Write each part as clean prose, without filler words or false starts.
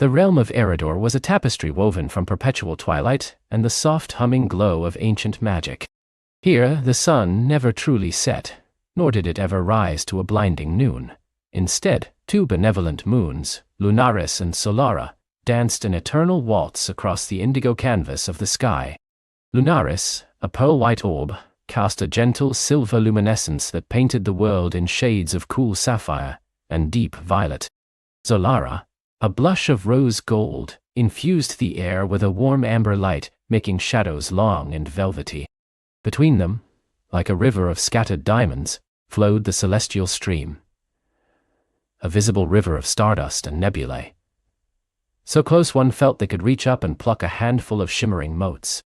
The realm of Eridor was a tapestry woven from perpetual twilight and the soft humming glow of ancient magic. Here the sun never truly set, nor did it ever rise to a blinding noon. Instead, two benevolent moons, Lunaris and Solara, danced an eternal waltz across the indigo canvas of the sky. Lunaris, a pearl-white orb, cast a gentle silver luminescence that painted the world in shades of cool sapphire and deep violet. Solara, a blush of rose gold, infused the air with a warm amber light, making shadows long and velvety. Between them, like a river of scattered diamonds, flowed the celestial stream, a visible river of stardust and nebulae. So close one felt they could reach up and pluck a handful of shimmering motes.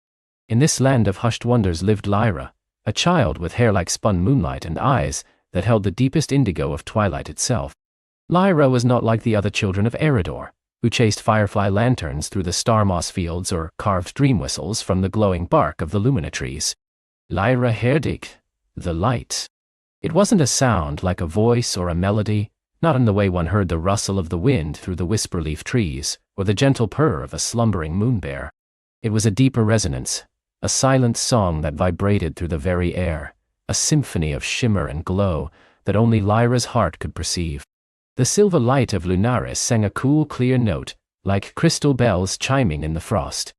In this land of hushed wonders lived Lyra, a child with hair like spun moonlight and eyes that held the deepest indigo of twilight itself. Lyra was not like the other children of Eridor, who chased firefly lanterns through the star moss fields or carved dream whistles from the glowing bark of the lumina trees. Lyra heard the light. It wasn't a sound like a voice or a melody, not in the way one heard the rustle of the wind through the whisper-leaf trees or the gentle purr of a slumbering moonbear. It was a deeper resonance, a silent song that vibrated through the very air, a symphony of shimmer and glow that only Lyra's heart could perceive. The silver light of Lunaris sang a cool, clear note, like crystal bells chiming in the frost.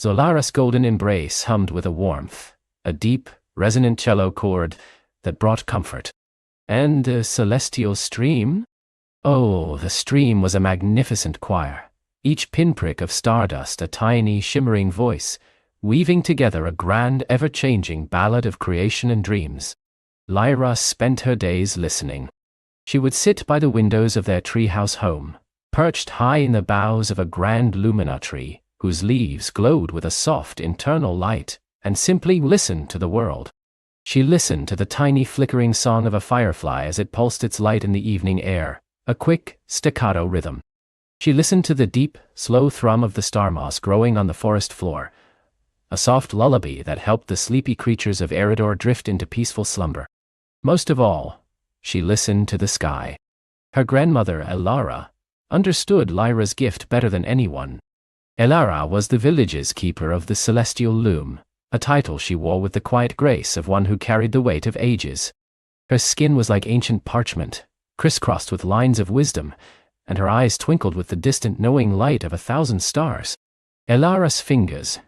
Solara's golden embrace hummed with a warmth, a deep, resonant cello chord that brought comfort. And the celestial stream? Oh, the stream was a magnificent choir, each pinprick of stardust a tiny, shimmering voice, weaving together a grand, ever-changing ballad of creation and dreams. Lyra spent her days listening. She would sit by the windows of their treehouse home, perched high in the boughs of a grand lumina tree, whose leaves glowed with a soft internal light, and simply listen to the world. She listened to the tiny flickering song of a firefly as it pulsed its light in the evening air, a quick, staccato rhythm. She listened to the deep, slow thrum of the star moss growing on the forest floor, a soft lullaby that helped the sleepy creatures of Eridor drift into peaceful slumber. Most of all, she listened to the sky. Her grandmother, Elara, understood Lyra's gift better than anyone. Elara was the village's keeper of the celestial loom, a title she wore with the quiet grace of one who carried the weight of ages. Her skin was like ancient parchment, crisscrossed with lines of wisdom, and her eyes twinkled with the distant knowing light of 1,000 stars. Elara's fingers,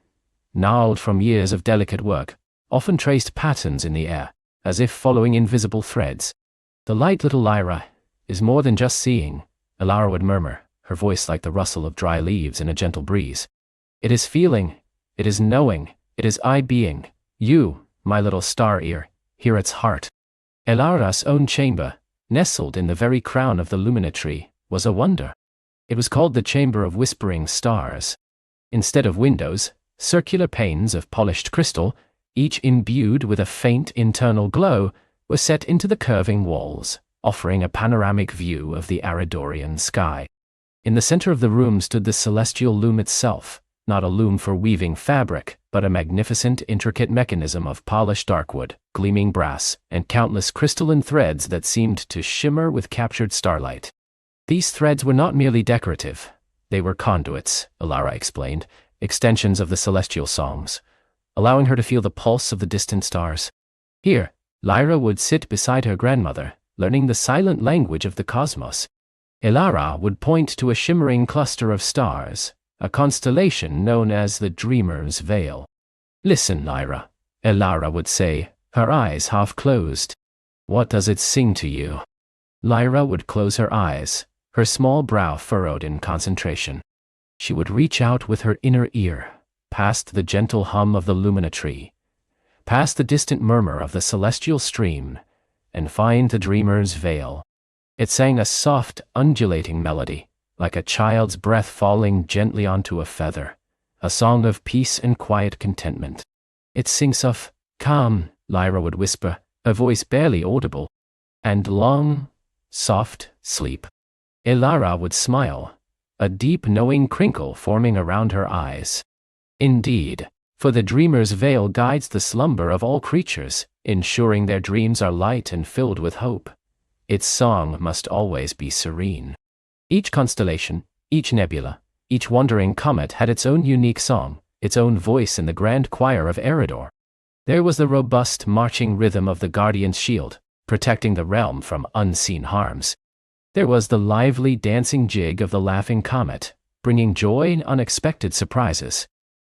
gnarled from years of delicate work, often traced patterns in the air, as if following invisible threads. "The light, little Lyra, is more than just seeing," Elara would murmur, her voice like the rustle of dry leaves in a gentle breeze. "It is feeling, it is knowing, it is I-being. You, my little star ear, hear its heart." Elara's own chamber, nestled in the very crown of the lumina tree, was a wonder. It was called the Chamber of Whispering Stars. Instead of windows, circular panes of polished crystal, each imbued with a faint internal glow, were set into the curving walls, offering a panoramic view of the Eridorian sky. In the center of the room stood the celestial loom itself, not a loom for weaving fabric, but a magnificent intricate mechanism of polished darkwood, gleaming brass, and countless crystalline threads that seemed to shimmer with captured starlight. These threads were not merely decorative. They were conduits, Elara explained, extensions of the celestial songs, allowing her to feel the pulse of the distant stars. Here, Lyra would sit beside her grandmother, learning the silent language of the cosmos. Elara would point to a shimmering cluster of stars, a constellation known as the Dreamer's Veil. "Listen, Lyra," Elara would say, her eyes half closed. "What does it sing to you?" Lyra would close her eyes, her small brow furrowed in concentration. She would reach out with her inner ear, past the gentle hum of the lumina tree, past the distant murmur of the celestial stream, and find the Dreamer's Veil. It sang a soft, undulating melody, like a child's breath falling gently onto a feather, a song of peace and quiet contentment. "It sings of calm," Lyra would whisper, her voice barely audible, "and long, soft sleep." Elara would smile, a deep knowing crinkle forming around her eyes. "Indeed, for the Dreamer's Veil guides the slumber of all creatures, ensuring their dreams are light and filled with hope. Its song must always be serene. Each constellation, each nebula, Each wandering comet had its own unique song, its own voice in the grand choir of Eridor. There was the robust marching rhythm of the Guardian's shield, protecting the realm from unseen harms. There was the lively dancing jig of the laughing comet, bringing joy and unexpected surprises.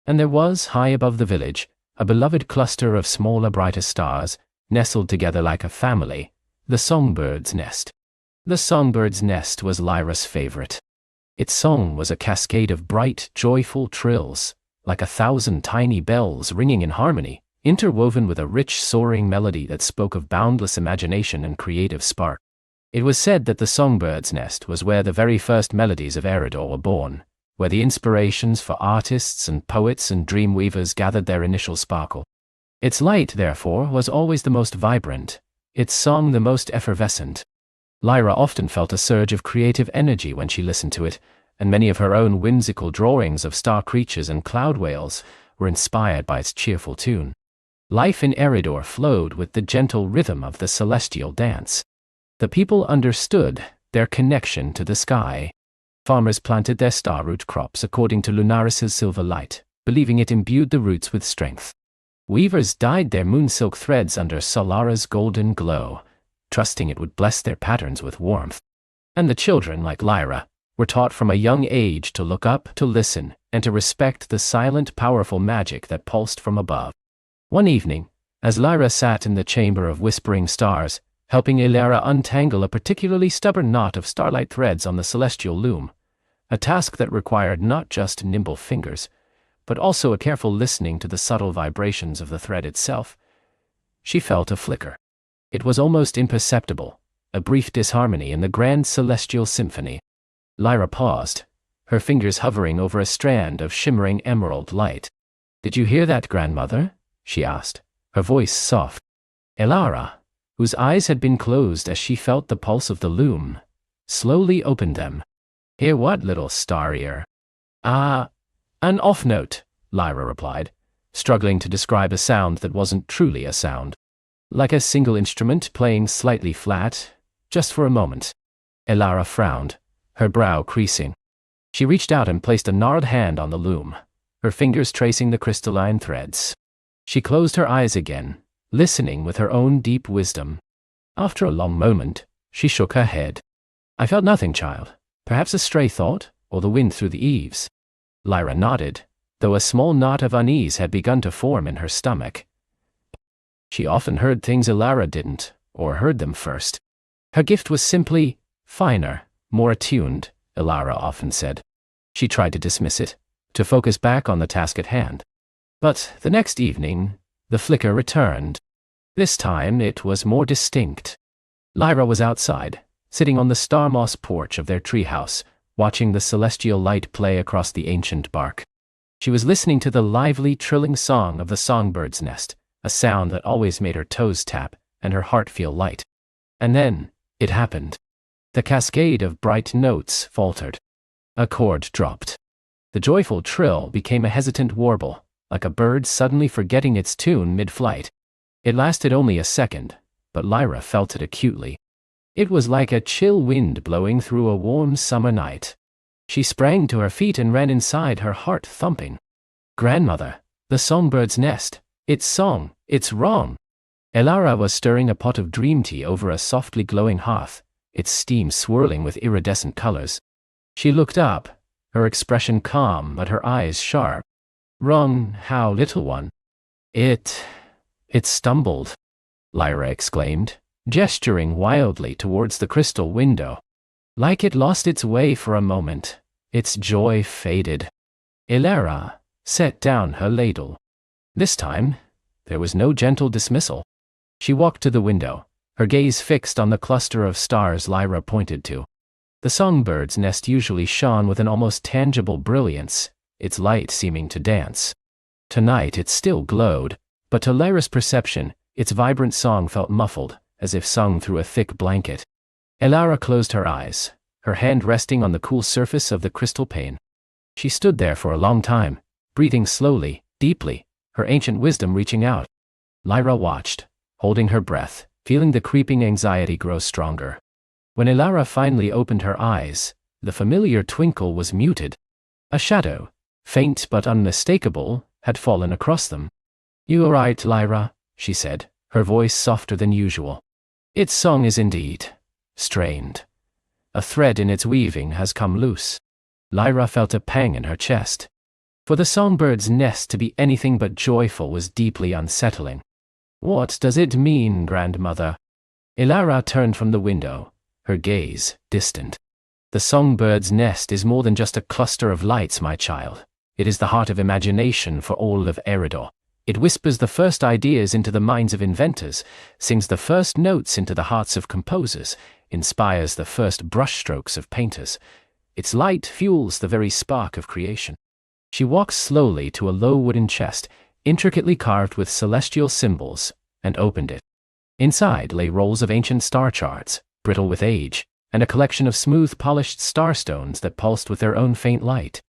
And there was, high above the village, a beloved cluster of smaller brighter stars, nestled together like a family, the Songbird's Nest. The Songbird's Nest was Lyra's favorite. Its song was a cascade of bright, joyful trills, like 1,000 tiny bells ringing in harmony, interwoven with a rich, soaring melody that spoke of boundless imagination and creative spark. It was said that the Songbird's Nest was where the very first melodies of Eridor were born, where the inspirations for artists and poets and dream weavers gathered their initial sparkle. Its light, therefore, was always the most vibrant, its song the most effervescent. Lyra often felt a surge of creative energy when she listened to it, and many of her own whimsical drawings of star creatures and cloud whales were inspired by its cheerful tune. Life in Eridor flowed with the gentle rhythm of the celestial dance. The people understood their connection to the sky. Farmers planted their starroot crops according to Lunaris's silver light, believing it imbued the roots with strength. Weavers dyed their moonsilk threads under Solara's golden glow, trusting it would bless their patterns with warmth. And the children, like Lyra, were taught from a young age to look up, to listen, and to respect the silent, powerful magic that pulsed from above. One evening, as Lyra sat in the chamber of whispering stars, helping Ilara untangle a particularly stubborn knot of starlight threads on the celestial loom, a task that required not just nimble fingers, but also a careful listening to the subtle vibrations of the thread itself, she felt a flicker. It was almost imperceptible, a brief disharmony in the grand celestial symphony. Lyra paused, her fingers hovering over a strand of shimmering emerald light. "Did you hear that, grandmother?" she asked, her voice soft. Ilara, whose eyes had been closed as she felt the pulse of the loom, slowly opened them. "Hear what, little star-ear?" An off note," Lyra replied, struggling to describe a sound that wasn't truly a sound. "Like a single instrument playing slightly flat, just for a moment." Ilara frowned, her brow creasing. She reached out and placed a gnarled hand on the loom, her fingers tracing the crystalline threads. She closed her eyes again, listening with her own deep wisdom. After a long moment, she shook her head. "I felt nothing, child. Perhaps a stray thought, or the wind through the eaves." Lyra nodded, though a small knot of unease had begun to form in her stomach. She often heard things Ilara didn't, or heard them first. Her gift was simply finer, more attuned, Ilara often said. She tried to dismiss it, to focus back on the task at hand. But the next evening, the flicker returned. This time it was more distinct. Lyra was outside, sitting on the star moss porch of their treehouse, watching the celestial light play across the ancient bark. She was listening to the lively, trilling song of the Songbird's Nest, a sound that always made her toes tap and her heart feel light. And then, it happened. The cascade of bright notes faltered. A chord dropped. The joyful trill became a hesitant warble, like a bird suddenly forgetting its tune mid-flight. It lasted only a second, but Lyra felt it acutely. It was like a chill wind blowing through a warm summer night. She sprang to her feet and ran inside, her heart thumping. "Grandmother, the Songbird's Nest, its song, it's wrong." Ilara was stirring a pot of dream tea over a softly glowing hearth, its steam swirling with iridescent colors. She looked up, her expression calm but her eyes sharp. "Wrong, how, little one?" It stumbled," Lyra exclaimed, gesturing wildly towards the crystal window. Like it lost its way for a moment, its joy faded. Ilara set down her ladle. This time, there was no gentle dismissal. She walked to the window, her gaze fixed on the cluster of stars Lyra pointed to. The Songbird's Nest usually shone with an almost tangible brilliance, its light seeming to dance. Tonight it still glowed, but to Lyra's perception, its vibrant song felt muffled, as if sung through a thick blanket. Ilara closed her eyes, her hand resting on the cool surface of the crystal pane. She stood there for a long time, breathing slowly, deeply, her ancient wisdom reaching out. Lyra watched, holding her breath, feeling the creeping anxiety grow stronger. When Ilara finally opened her eyes, the familiar twinkle was muted. A shadow, faint but unmistakable, had fallen across them. "You are right, Lyra," she said, her voice softer than usual. "Its song is indeed strained. A thread in its weaving has come loose." Lyra felt a pang in her chest. For the songbird's nest to be anything but joyful was deeply unsettling. "What does it mean, grandmother?" Ilara turned from the window, her gaze distant. "The songbird's nest is more than just a cluster of lights, my child. It is the heart of imagination for all of Eridor. It whispers the first ideas into the minds of inventors, sings the first notes into the hearts of composers, inspires the first brushstrokes of painters. Its light fuels the very spark of creation." She walked slowly to a low wooden chest, intricately carved with celestial symbols, and opened it. Inside lay rolls of ancient star charts, brittle with age, and a collection of smooth polished starstones that pulsed with their own faint light.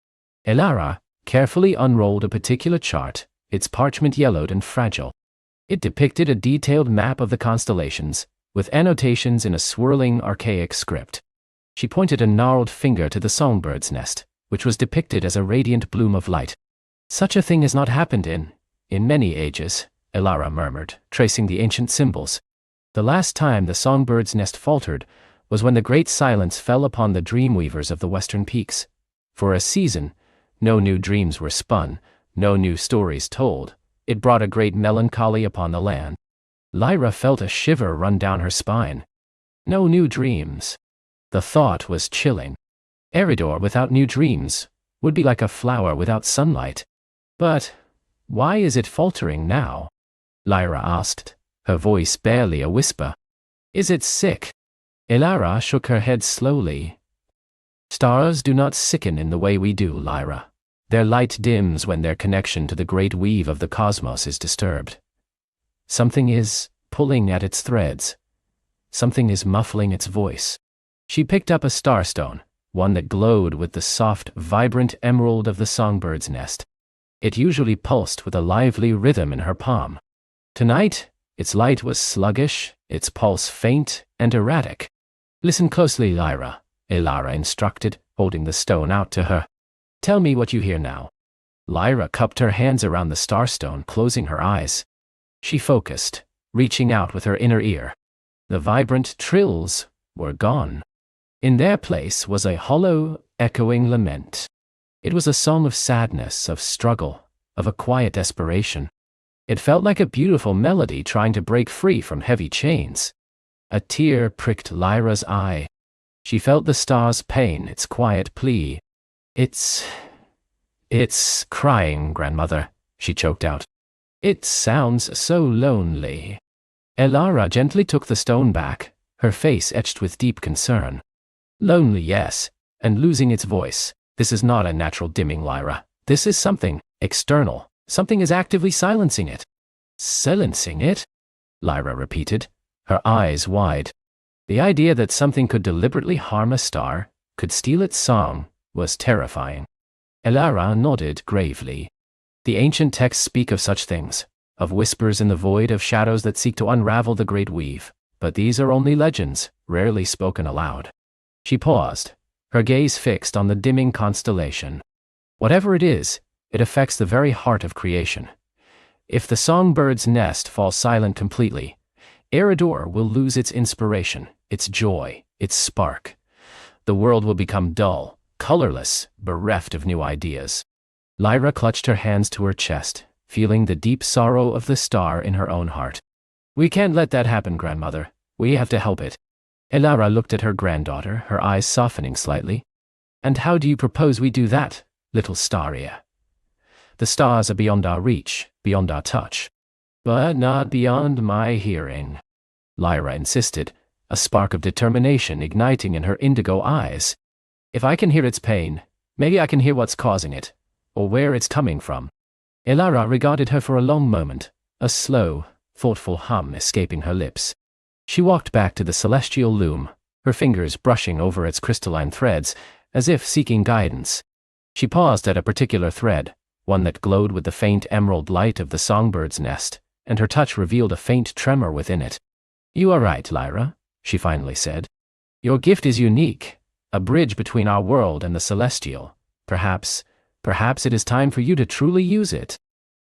Elara carefully unrolled a particular chart, its parchment yellowed and fragile. It depicted a detailed map of the constellations, with annotations in a swirling, archaic script. She pointed a gnarled finger to the songbird's nest, which was depicted as a radiant bloom of light. "Such a thing has not happened in many ages," Elara murmured, tracing the ancient symbols. "The last time the songbird's nest faltered was when the great silence fell upon the dreamweavers of the western peaks. For a season, no new dreams were spun, no new stories told. It brought a great melancholy upon the land." Lyra felt a shiver run down her spine. No new dreams. The thought was chilling. Eridor without new dreams would be like a flower without sunlight. "But why is it faltering now?" Lyra asked, her voice barely a whisper. "Is it sick?" Elara shook her head slowly. "Stars do not sicken in the way we do, Lyra. Their light dims when their connection to the great weave of the cosmos is disturbed. Something is pulling at its threads. Something is muffling its voice." She picked up a starstone, one that glowed with the soft, vibrant emerald of the songbird's nest. It usually pulsed with a lively rhythm in her palm. Tonight, its light was sluggish, its pulse faint and erratic. "Listen closely, Lyra," Elara instructed, holding the stone out to her. "Tell me what you hear now." Lyra cupped her hands around the starstone, closing her eyes. She focused, reaching out with her inner ear. The vibrant trills were gone. In their place was a hollow, echoing lament. It was a song of sadness, of struggle, of a quiet desperation. It felt like a beautiful melody trying to break free from heavy chains. A tear pricked Lyra's eye. She felt the star's pain, its quiet plea. It's crying, grandmother," she choked out. "It sounds so lonely." Elara gently took the stone back, her face etched with deep concern. "Lonely, yes, and losing its voice. This is not a natural dimming, Lyra. This is something external. Something is actively silencing it." "Silencing it?" Lyra repeated, her eyes wide. The idea that something could deliberately harm a star, could steal its song, was terrifying. Elara nodded gravely. "The ancient texts speak of such things, of whispers in the void, of shadows that seek to unravel the great weave, but these are only legends, rarely spoken aloud." She paused, her gaze fixed on the dimming constellation. "Whatever it is, it affects the very heart of creation. If the songbird's nest falls silent completely, Eridor will lose its inspiration, its joy, its spark. The world will become dull, colorless, bereft of new ideas." Lyra clutched her hands to her chest, feeling the deep sorrow of the star in her own heart. "We can't let that happen, grandmother. We have to help it." Elara looked at her granddaughter, her eyes softening slightly. "And how do you propose we do that, little staria?" "The stars are beyond our reach, beyond our touch." "But not beyond my hearing," Lyra insisted, a spark of determination igniting in her indigo eyes. "If I can hear its pain, maybe I can hear what's causing it, or where it's coming from." Elara regarded her for a long moment, a slow, thoughtful hum escaping her lips. She walked back to the celestial loom, her fingers brushing over its crystalline threads, as if seeking guidance. She paused at a particular thread, one that glowed with the faint emerald light of the songbird's nest, and her touch revealed a faint tremor within it. "You are right, Lyra," she finally said. "Your gift is unique, a bridge between our world and the celestial, Perhaps it is time for you to truly use it."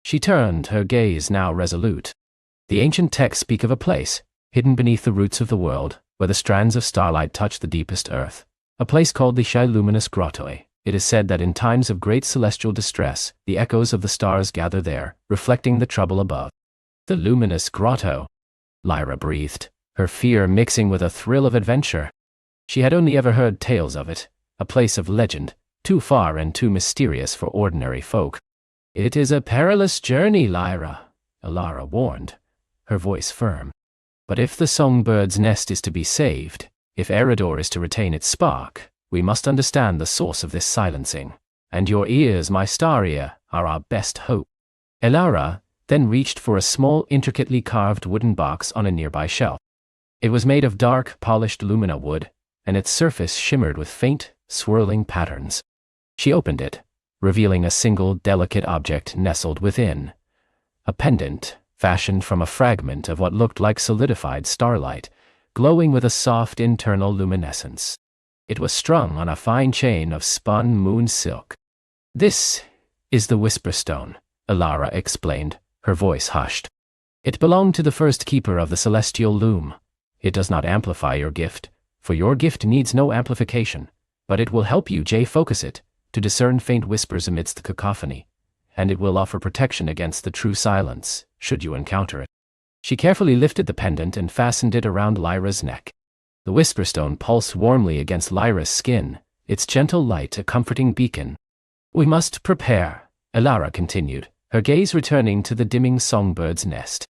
She turned, her gaze now resolute. "The ancient texts speak of a place, hidden beneath the roots of the world, where the strands of starlight touch the deepest earth. A place called the Shy Luminous Grottoi. It is said that in times of great celestial distress, the echoes of the stars gather there, reflecting the trouble above." "The Luminous Grotto," Lyra breathed, her fear mixing with a thrill of adventure. She had only ever heard tales of it, a place of legend, too far and too mysterious for ordinary folk. "It is a perilous journey, Lyra," Alara warned, her voice firm. "But if the Songbird's nest is to be saved, if Eridor is to retain its spark, we must understand the source of this silencing. And your ears, my star ear, are our best hope." Alara then reached for a small, intricately carved wooden box on a nearby shelf. It was made of dark, polished lumina wood, and its surface shimmered with faint, swirling patterns. She opened it, revealing a single, delicate object nestled within. A pendant, fashioned from a fragment of what looked like solidified starlight, glowing with a soft internal luminescence. It was strung on a fine chain of spun moon silk. "This is the Whisper Stone," Alara explained, her voice hushed. "It belonged to the first keeper of the celestial loom. It does not amplify your gift, for your gift needs no amplification, but it will help you focus it, to discern faint whispers amidst the cacophony, and it will offer protection against the true silence, should you encounter it." She carefully lifted the pendant and fastened it around Lyra's neck. The Whisperstone pulsed warmly against Lyra's skin, its gentle light a comforting beacon. "We must prepare," Alara continued, her gaze returning to the dimming Songbird's nest.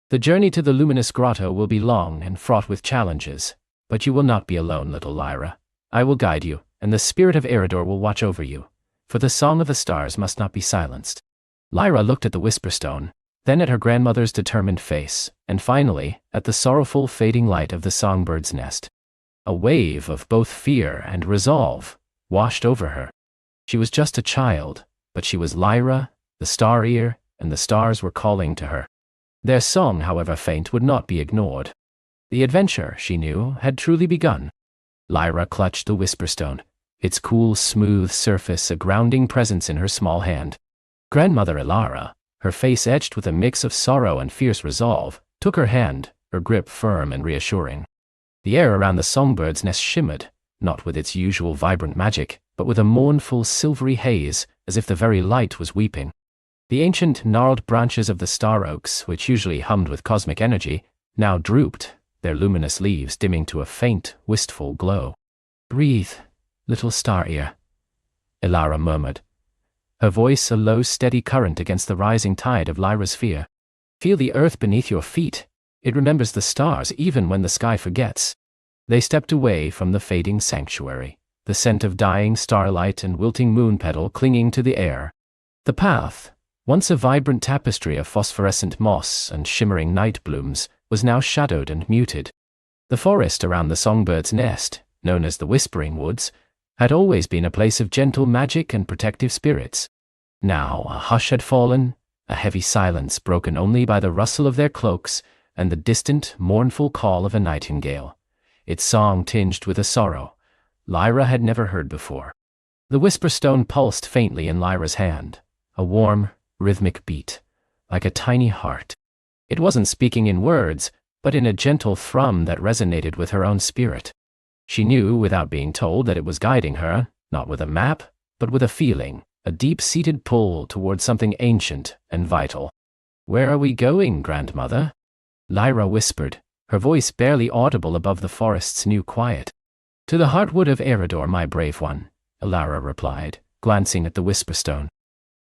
"The journey to the Luminous Grotto will be long and fraught with challenges, but you will not be alone, little Lyra. I will guide you, and the spirit of Eridor will watch over you, for the song of the stars must not be silenced." Lyra looked at the Whisperstone, then at her grandmother's determined face, and finally at the sorrowful fading light of the Songbird's nest. A wave of both fear and resolve washed over her. She was just a child, but she was Lyra, the star ear, and the stars were calling to her. Their song, however faint, would not be ignored. The adventure, she knew, had truly begun. Lyra clutched the Whisperstone, its cool, smooth surface a grounding presence in her small hand. Grandmother Alara, her face etched with a mix of sorrow and fierce resolve, took her hand, her grip firm and reassuring. The air around the Songbird's nest shimmered, not with its usual vibrant magic, but with a mournful silvery haze, as if the very light was weeping. The ancient gnarled branches of the star oaks, which usually hummed with cosmic energy, now drooped, their luminous leaves dimming to a faint, wistful glow. "Breathe, little star ear," Alara murmured, her voice a low, steady current against the rising tide of Lyra's fear. "Feel the earth beneath your feet. It remembers the stars even when the sky forgets." They stepped away from the fading sanctuary, the scent of dying starlight and wilting moon petal clinging to the air. The path, once a vibrant tapestry of phosphorescent moss and shimmering night blooms, was now shadowed and muted. The forest around the Songbird's nest, known as the Whispering Woods, had always been a place of gentle magic and protective spirits. Now a hush had fallen, a heavy silence broken only by the rustle of their cloaks and the distant, mournful call of a nightingale, its song tinged with a sorrow Lyra had never heard before. The Whisperstone pulsed faintly in Lyra's hand, a warm, rhythmic beat, like a tiny heart. It wasn't speaking in words, but in a gentle thrum that resonated with her own spirit. She knew without being told that it was guiding her, not with a map, but with a feeling, a deep-seated pull towards something ancient and vital. "Where are we going, grandmother?" Lyra whispered, her voice barely audible above the forest's new quiet. "To the heartwood of Eridor, my brave one," Alara replied, glancing at the Whisperstone.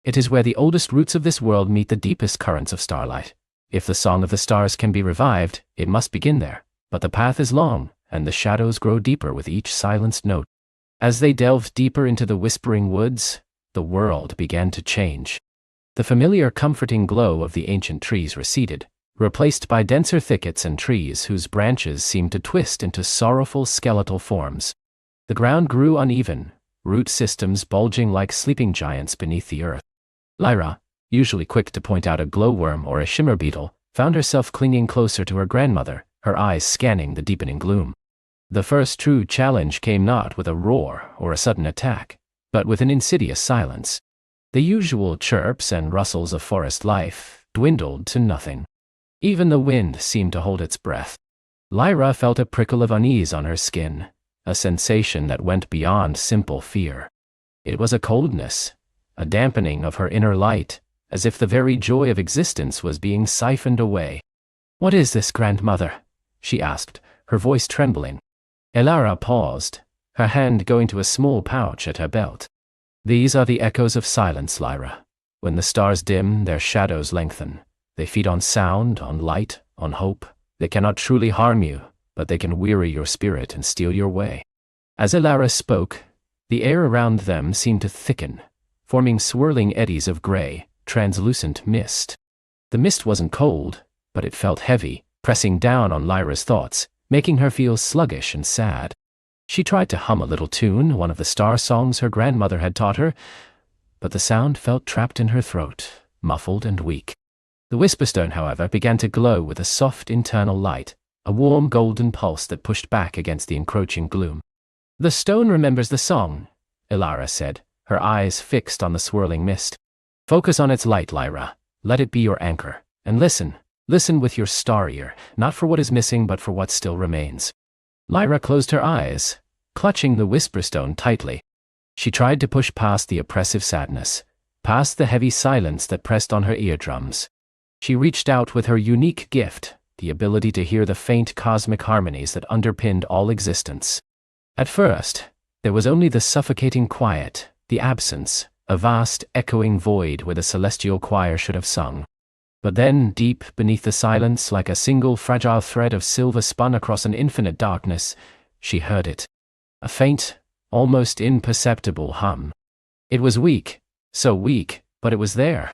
"It is where the oldest roots of this world meet the deepest currents of starlight. If the song of the stars can be revived, it must begin there, but the path is long, and the shadows grow deeper with each silenced note." As they delved deeper into the Whispering Woods, the world began to change. The familiar comforting glow of the ancient trees receded, replaced by denser thickets and trees whose branches seemed to twist into sorrowful skeletal forms. The ground grew uneven, root systems bulging like sleeping giants beneath the earth. Lyra, usually quick to point out a glowworm or a shimmer beetle, found herself clinging closer to her grandmother, her eyes scanning the deepening gloom. The first true challenge came not with a roar or a sudden attack, but with an insidious silence. The usual chirps and rustles of forest life dwindled to nothing. Even the wind seemed to hold its breath. Lyra felt a prickle of unease on her skin, a sensation that went beyond simple fear. It was a coldness, a dampening of her inner light, as if the very joy of existence was being siphoned away. "What is this, grandmother?" she asked, her voice trembling. Elara paused, her hand going to a small pouch at her belt. "These are the echoes of silence, Lyra. When the stars dim, their shadows lengthen. They feed on sound, on light, on hope. They cannot truly harm you, but they can weary your spirit and steal your way." As Elara spoke, the air around them seemed to thicken, forming swirling eddies of gray, translucent mist. The mist wasn't cold, but it felt heavy, pressing down on Lyra's thoughts, making her feel sluggish and sad. She tried to hum a little tune, one of the star songs her grandmother had taught her, but the sound felt trapped in her throat, muffled and weak. The Whisperstone, however, began to glow with a soft internal light, a warm golden pulse that pushed back against the encroaching gloom. "The stone remembers the song," Elara said, her eyes fixed on the swirling mist. "Focus on its light, Lyra. Let it be your anchor. And listen with your star ear, not for what is missing but for what still remains." Lyra closed her eyes, clutching the Whisperstone tightly. She tried to push past the oppressive sadness, past the heavy silence that pressed on her eardrums. She reached out with her unique gift, the ability to hear the faint cosmic harmonies that underpinned all existence. At first, there was only the suffocating quiet, the absence, a vast echoing void where the celestial choir should have sung. But then, deep beneath the silence, like a single fragile thread of silver spun across an infinite darkness, she heard it. A faint, almost imperceptible hum. It was weak, so weak, but it was there.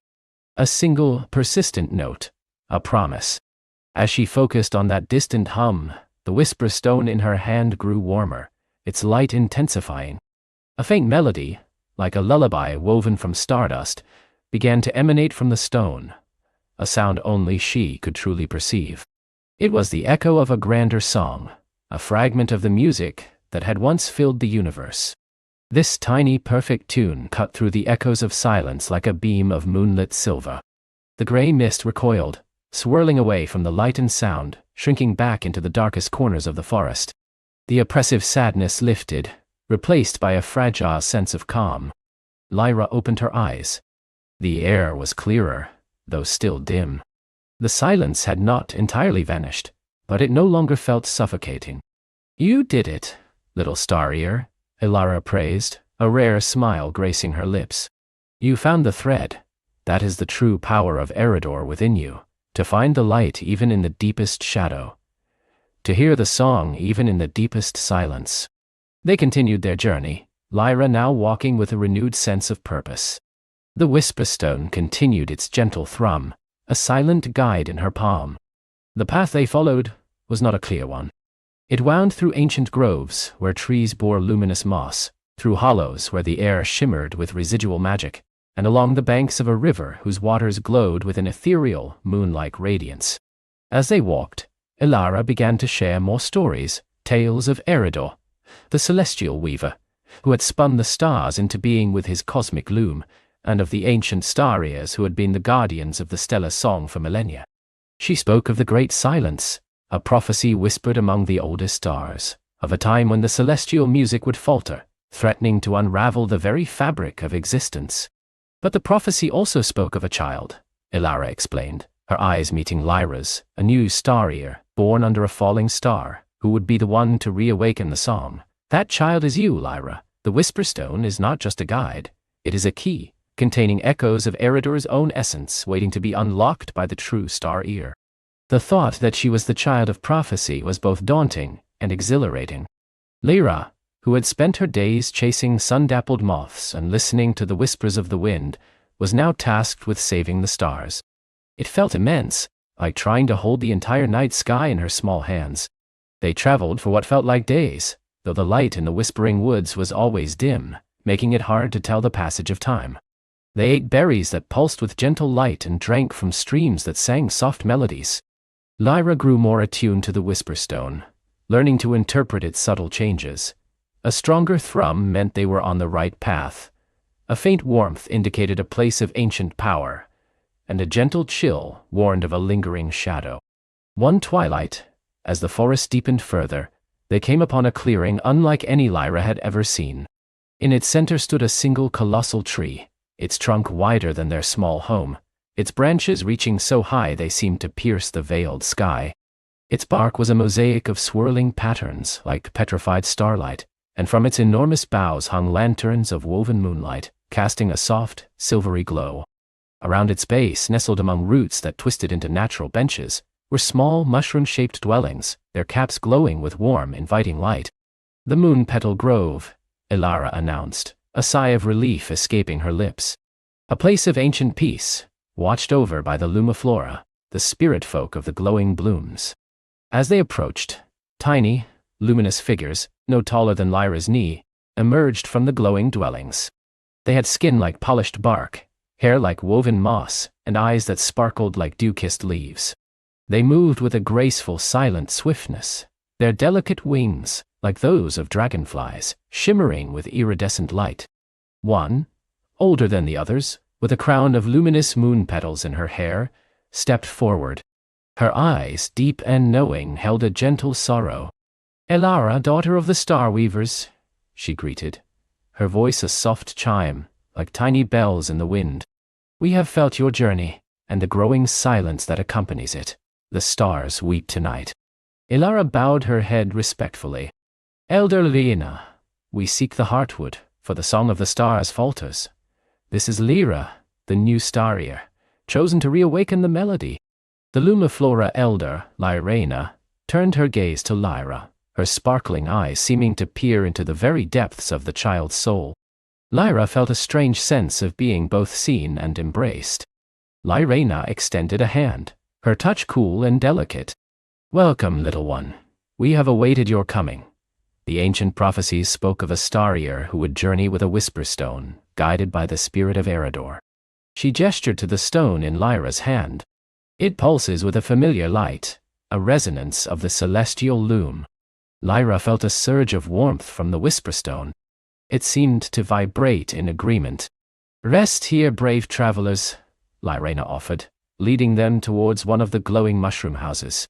A single, persistent note, a promise. As she focused on that distant hum, the Whisperstone in her hand grew warmer, its light intensifying. A faint melody, like a lullaby woven from stardust, began to emanate from the stone, a sound only she could truly perceive. It was the echo of a grander song, a fragment of the music that had once filled the universe. This tiny, perfect tune cut through the echoes of silence like a beam of moonlit silver. The gray mist recoiled, swirling away from the light and sound, shrinking back into the darkest corners of the forest. The oppressive sadness lifted, replaced by a fragile sense of calm. Lyra opened her eyes. The air was clearer, though still dim. The silence had not entirely vanished, but it no longer felt suffocating. "You did it, little star ear," Elara praised, a rare smile gracing her lips. "You found the thread. That is the true power of Eridor within you, to find the light even in the deepest shadow, to hear the song even in the deepest silence." They continued their journey, Lyra now walking with a renewed sense of purpose. The Whisperstone continued its gentle thrum, a silent guide in her palm. The path they followed was not a clear one. It wound through ancient groves where trees bore luminous moss, through hollows where the air shimmered with residual magic, and along the banks of a river whose waters glowed with an ethereal, moon-like radiance. As they walked, Elara began to share more stories, tales of Eridor, the celestial weaver, who had spun the stars into being with his cosmic loom, and of the ancient star ears who had been the guardians of the stellar song for millennia. She spoke of the great silence, a prophecy whispered among the oldest stars, of a time when the celestial music would falter, threatening to unravel the very fabric of existence. But the prophecy also spoke of a child, Elara explained, her eyes meeting Lyra's, a new star ear, born under a falling star, who would be the one to reawaken the song. "That child is you, Lyra. The Whisperstone is not just a guide, it is a key, containing echoes of Eridor's own essence waiting to be unlocked by the true star ear." The thought that she was the child of prophecy was both daunting and exhilarating. Lyra, who had spent her days chasing sun-dappled moths and listening to the whispers of the wind, was now tasked with saving the stars. It felt immense, like trying to hold the entire night sky in her small hands. They traveled for what felt like days, though the light in the whispering woods was always dim, making it hard to tell the passage of time. They ate berries that pulsed with gentle light and drank from streams that sang soft melodies. Lyra grew more attuned to the Whisperstone, learning to interpret its subtle changes, A stronger thrum meant they were on the right path. A faint warmth indicated a place of ancient power, and a gentle chill warned of a lingering shadow. One twilight, as the forest deepened further, they came upon a clearing unlike any Lyra had ever seen. In its center stood a single colossal tree, its trunk wider than their small home, its branches reaching so high they seemed to pierce the veiled sky. Its bark was a mosaic of swirling patterns like petrified starlight, and from its enormous boughs hung lanterns of woven moonlight, casting a soft, silvery glow. Around its base, nestled among roots that twisted into natural benches, were small, mushroom-shaped dwellings, their caps glowing with warm, inviting light. "The Moon Petal Grove," Elara announced, a sigh of relief escaping her lips. "A place of ancient peace, watched over by the Lumiflora, the spirit folk of the glowing blooms." As they approached, tiny, luminous figures, no taller than Lyra's knee, emerged from the glowing dwellings. They had skin like polished bark, hair like woven moss, and eyes that sparkled like dew-kissed leaves. They moved with a graceful, silent swiftness, their delicate wings, like those of dragonflies, shimmering with iridescent light. One, older than the others, with a crown of luminous moon petals in her hair, stepped forward. Her eyes, deep and knowing, held a gentle sorrow. "Elara, daughter of the Star Weavers," she greeted, her voice a soft chime, like tiny bells in the wind. "We have felt your journey, and the growing silence that accompanies it. The stars weep tonight." Elara bowed her head respectfully. "Elder Lena, we seek the Heartwood, for the song of the stars falters. This is Lyra, the new star-ear, chosen to reawaken the melody." The Lumiflora elder, Lyrena, turned her gaze to Lyra, her sparkling eyes seeming to peer into the very depths of the child's soul. Lyra felt a strange sense of being both seen and embraced. Lyrena extended a hand, her touch cool and delicate. "Welcome, little one. We have awaited your coming." The ancient prophecies spoke of a star-ear who would journey with a whisper stone, guided by the spirit of Eredor. She gestured to the stone in Lyra's hand. "It pulses with a familiar light, a resonance of the celestial loom." Lyra felt a surge of warmth from the whisper stone. It seemed to vibrate in agreement. "Rest here, brave travelers," Lyrena offered, leading them towards one of the glowing mushroom houses.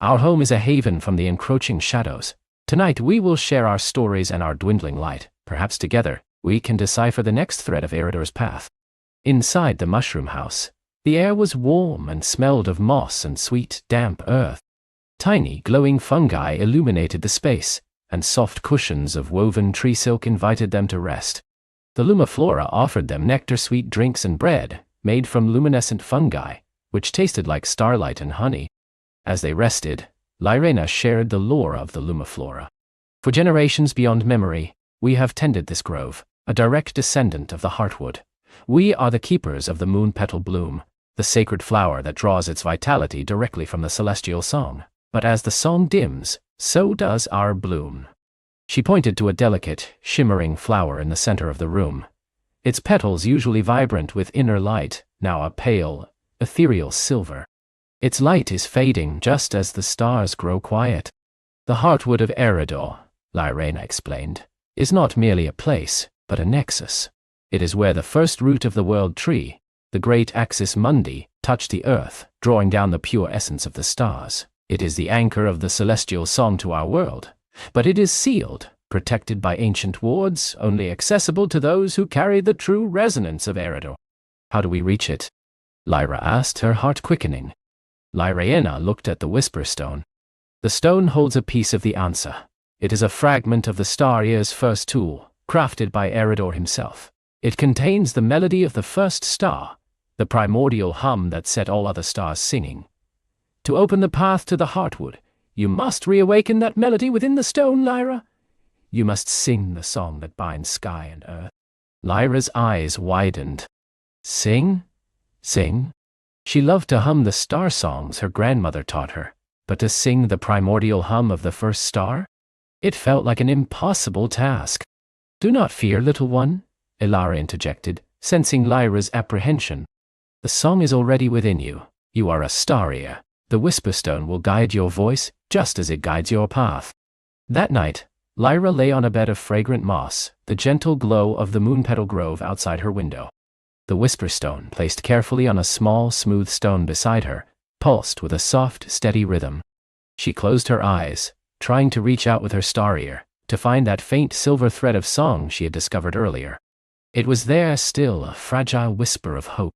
"Our home is a haven from the encroaching shadows. Tonight we will share our stories and our dwindling light. Perhaps together, we can decipher the next thread of Eredor's path." Inside the mushroom house, the air was warm and smelled of moss and sweet, damp earth. Tiny, glowing fungi illuminated the space, and soft cushions of woven tree silk invited them to rest. The Lumiflora offered them nectar-sweet drinks and bread, made from luminescent fungi, which tasted like starlight and honey. As they rested, Lyrena shared the lore of the Lumiflora. "For generations beyond memory, we have tended this grove, a direct descendant of the Heartwood. We are the keepers of the moon petal bloom, the sacred flower that draws its vitality directly from the celestial song. But as the song dims, so does our bloom." She pointed to a delicate, shimmering flower in the center of the room. Its petals, usually vibrant with inner light, now a pale, ethereal silver. "Its light is fading just as the stars grow quiet." "The Heartwood of Eredor," Lyrena explained, "is not merely a place, but a nexus. It is where the first root of the world tree, the great Axis Mundi, touched the earth, drawing down the pure essence of the stars. It is the anchor of the celestial song to our world, but it is sealed, protected by ancient wards, only accessible to those who carry the true resonance of Eredor." "How do we reach it?" Lyra asked, her heart quickening. Lyrena looked at the whisper stone. "The stone holds a piece of the answer. It is a fragment of the star-ear's first tool, crafted by Eredor himself. It contains the melody of the first star, the primordial hum that set all other stars singing. To open the path to the Heartwood, you must reawaken that melody within the stone, Lyra. You must sing the song that binds sky and earth." Lyra's eyes widened. "Sing? Sing?" She loved to hum the star songs her grandmother taught her, but to sing the primordial hum of the first star? It felt like an impossible task. "Do not fear, little one," Elara interjected, sensing Lyra's apprehension. "The song is already within you. You are a star-ear. The Whisperstone will guide your voice just as it guides your path." That night, Lyra lay on a bed of fragrant moss, the gentle glow of the moonpetal grove outside her window. The whisper stone, placed carefully on a small, smooth stone beside her, pulsed with a soft, steady rhythm. She closed her eyes, trying to reach out with her star ear, to find that faint silver thread of song she had discovered earlier. It was there still, a fragile whisper of hope.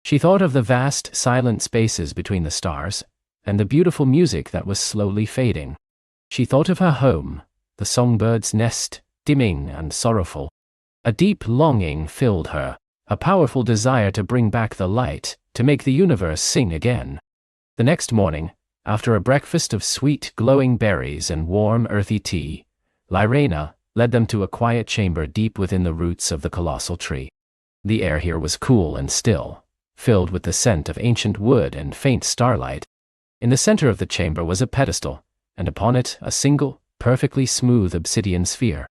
She thought of the vast, silent spaces between the stars, and the beautiful music that was slowly fading. She thought of her home, the songbird's nest, dimming and sorrowful. A deep longing filled her, a powerful desire to bring back the light, to make the universe sing again. The next morning, after a breakfast of sweet, glowing berries and warm, earthy tea, Lyrena led them to a quiet chamber deep within the roots of the colossal tree. The air here was cool and still, filled with the scent of ancient wood and faint starlight. In the center of the chamber was a pedestal, and upon it a single, perfectly smooth obsidian sphere.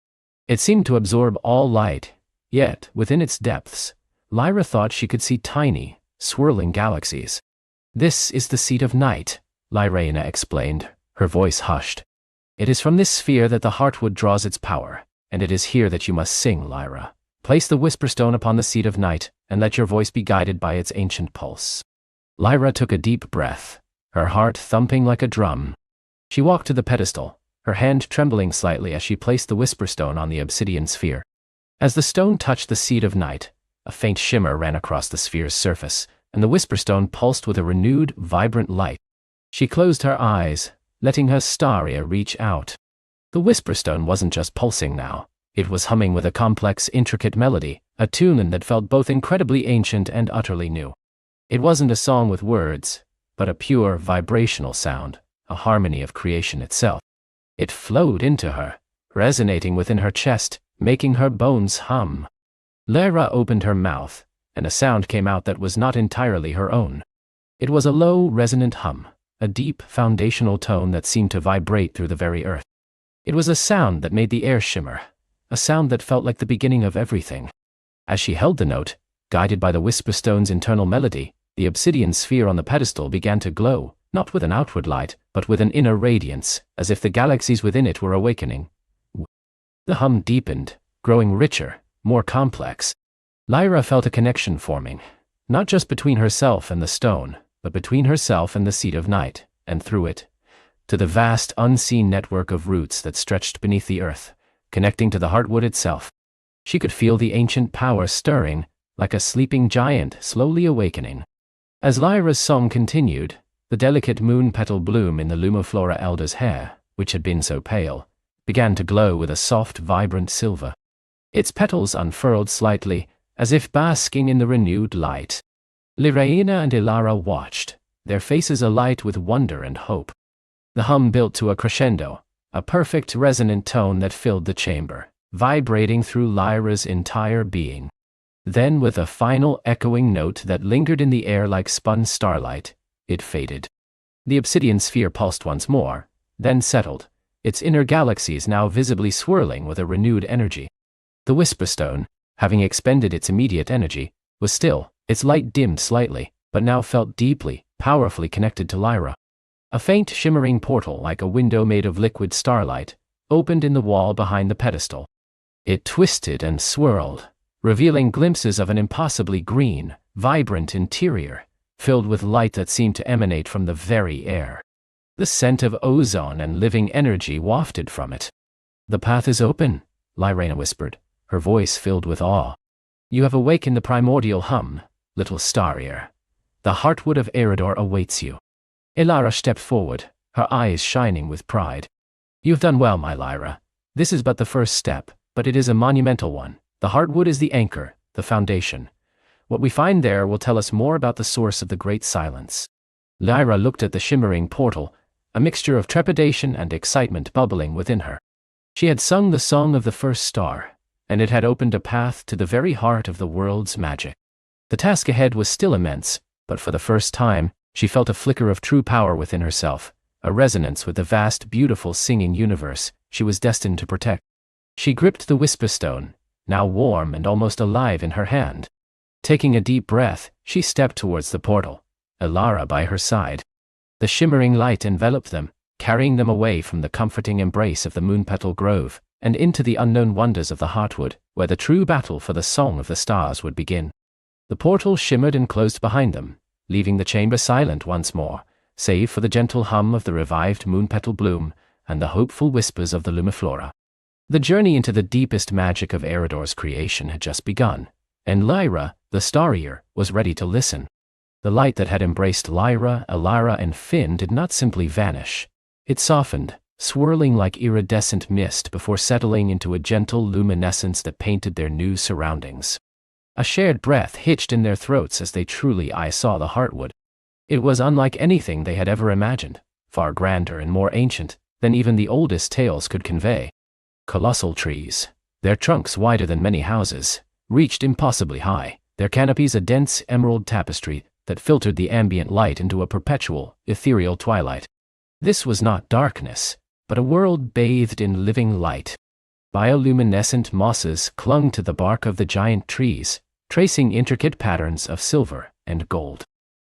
It seemed to absorb all light, yet, within its depths, Lyra thought she could see tiny, swirling galaxies. "This is the seat of night," Lyrena explained, her voice hushed. "It is from this sphere that the heartwood draws its power, and it is here that you must sing, Lyra. Place the whisper stone upon the seat of night, and let your voice be guided by its ancient pulse." Lyra took a deep breath, her heart thumping like a drum. She walked to the pedestal, her hand trembling slightly as she placed the whisper stone on the obsidian sphere. As the stone touched the seat of night, a faint shimmer ran across the sphere's surface, and the whisper stone pulsed with a renewed, vibrant light. She closed her eyes, letting her star ear reach out. The whisper stone wasn't just pulsing now. It was humming with a complex, intricate melody, a tune that felt both incredibly ancient and utterly new. It wasn't a song with words, but a pure, vibrational sound, a harmony of creation itself. It flowed into her, resonating within her chest, making her bones hum. Lyra opened her mouth, and a sound came out that was not entirely her own. It was a low, resonant hum, a deep, foundational tone that seemed to vibrate through the very earth. It was a sound that made the air shimmer, a sound that felt like the beginning of everything. As she held the note, guided by the whisper stone's internal melody, the obsidian sphere on the pedestal began to glow, not with an outward light, but with an inner radiance, as if the galaxies within it were awakening. The hum deepened, growing richer, more complex. Lyra felt a connection forming, not just between herself and the stone, but between herself and the seat of night, and through it, to the vast, unseen network of roots that stretched beneath the earth, connecting to the heartwood itself. She could feel the ancient power stirring, like a sleeping giant slowly awakening. As Lyra's song continued, the delicate moon petal bloom in the Lumiflora elder's hair, which had been so pale, began to glow with a soft, vibrant silver. Its petals unfurled slightly, as if basking in the renewed light. Lyrena and Ilara watched, their faces alight with wonder and hope. The hum built to a crescendo, a perfect resonant tone that filled the chamber, vibrating through Lyra's entire being. Then, with a final echoing note that lingered in the air like spun starlight, it faded. The obsidian sphere pulsed once more, then settled, its inner galaxies now visibly swirling with a renewed energy. The whisper stone, having expended its immediate energy, was still, its light dimmed slightly, but now felt deeply, powerfully connected to Lyra. A faint shimmering portal like a window made of liquid starlight opened in the wall behind the pedestal. It twisted and swirled, revealing glimpses of an impossibly green, vibrant interior, filled with light that seemed to emanate from the very air. The scent of ozone and living energy wafted from it. "The path is open," Lyrena whispered, her voice filled with awe. "You have awakened the primordial hum, little star ear. The heartwood of Eridor awaits you." Ilara stepped forward, her eyes shining with pride. "You have done well, my Lyra. This is but the first step, but it is a monumental one. The heartwood is the anchor, the foundation. What we find there will tell us more about the source of the great silence." Lyra looked at the shimmering portal, a mixture of trepidation and excitement bubbling within her. She had sung the song of the first star, and it had opened a path to the very heart of the world's magic. The task ahead was still immense, but for the first time, she felt a flicker of true power within herself, a resonance with the vast, beautiful singing universe she was destined to protect. She gripped the whisper stone, now warm and almost alive in her hand. Taking a deep breath, she stepped towards the portal, Ilara by her side. The shimmering light enveloped them, carrying them away from the comforting embrace of the moonpetal grove, and into the unknown wonders of the Heartwood, where the true battle for the Song of the Stars would begin. The portal shimmered and closed behind them, leaving the chamber silent once more, save for the gentle hum of the revived moonpetal bloom and the hopeful whispers of the lumiflora. The journey into the deepest magic of Eridor's creation had just begun, and Lyra, the Star-Ear, was ready to listen. The light that had embraced Lyra, Elara, and Finn did not simply vanish. It softened, swirling like iridescent mist before settling into a gentle luminescence that painted their new surroundings. A shared breath hitched in their throats as they truly saw the Heartwood. It was unlike anything they had ever imagined, far grander and more ancient than even the oldest tales could convey. Colossal trees, their trunks wider than many houses, reached impossibly high, their canopies a dense emerald tapestry that filtered the ambient light into a perpetual, ethereal twilight. This was not darkness, but a world bathed in living light. Bioluminescent mosses clung to the bark of the giant trees, tracing intricate patterns of silver and gold.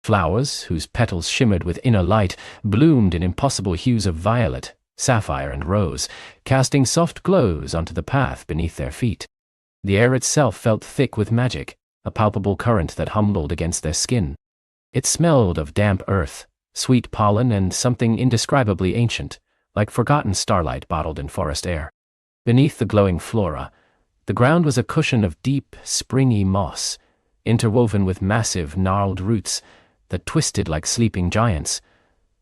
Flowers, whose petals shimmered with inner light, bloomed in impossible hues of violet, sapphire, and rose, casting soft glows onto the path beneath their feet. The air itself felt thick with magic, a palpable current that humbled against their skin. It smelled of damp earth, sweet pollen, and something indescribably ancient, like forgotten starlight bottled in forest air. Beneath the glowing flora, the ground was a cushion of deep, springy moss, interwoven with massive, gnarled roots that twisted like sleeping giants,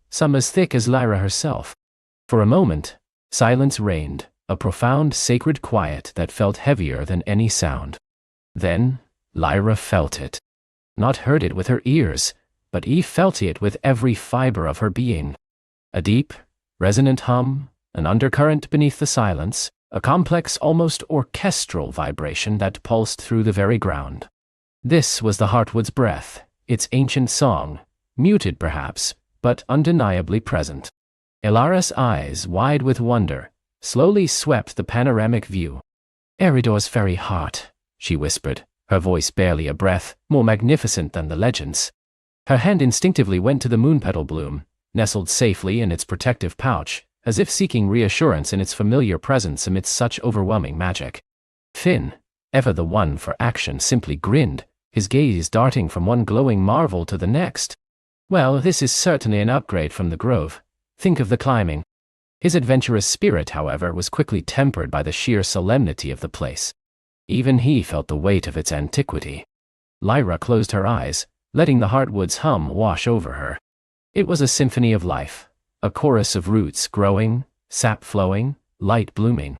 some as thick as Lyra herself. For a moment, silence reigned, a profound, sacred quiet that felt heavier than any sound. Then, Lyra felt it. Not heard it with her ears, but felt it with every fiber of her being. A deep, resonant hum, an undercurrent beneath the silence, a complex, almost orchestral vibration that pulsed through the very ground. This was the Heartwood's breath, its ancient song, muted perhaps, but undeniably present. Elara's eyes, wide with wonder, slowly swept the panoramic view. "Eridor's very heart," she whispered, her voice barely a breath, more magnificent than the legends. Her hand instinctively went to the moonpetal bloom, nestled safely in its protective pouch, as if seeking reassurance in its familiar presence amidst such overwhelming magic. Finn, ever the one for action, simply grinned, his gaze darting from one glowing marvel to the next. "Well, this is certainly an upgrade from the grove. Think of the climbing." His adventurous spirit, however, was quickly tempered by the sheer solemnity of the place. Even he felt the weight of its antiquity. Lyra closed her eyes, letting the Heartwood's hum wash over her. It was a symphony of life, a chorus of roots growing, sap flowing, light blooming.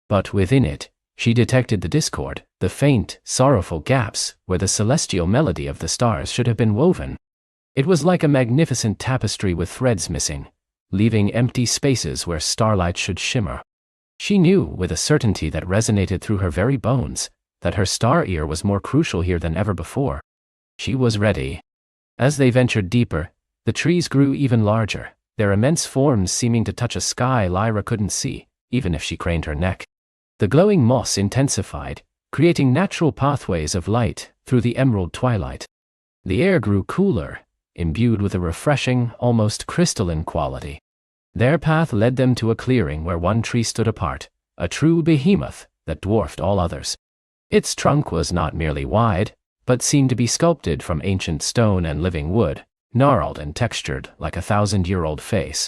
But within it, she detected the discord, the faint, sorrowful gaps where the celestial melody of the stars should have been woven. It was like a magnificent tapestry with threads missing, leaving empty spaces where starlight should shimmer. She knew, with a certainty that resonated through her very bones, that her Star-Ear was more crucial here than ever before. She was ready. As they ventured deeper, the trees grew even larger, their immense forms seeming to touch a sky Lyra couldn't see, even if she craned her neck. The glowing moss intensified, creating natural pathways of light through the emerald twilight. The air grew cooler, imbued with a refreshing, almost crystalline quality. Their path led them to a clearing where one tree stood apart, a true behemoth that dwarfed all others. Its trunk was not merely wide, but seemed to be sculpted from ancient stone and living wood, gnarled and textured like a 1,000-year-old face.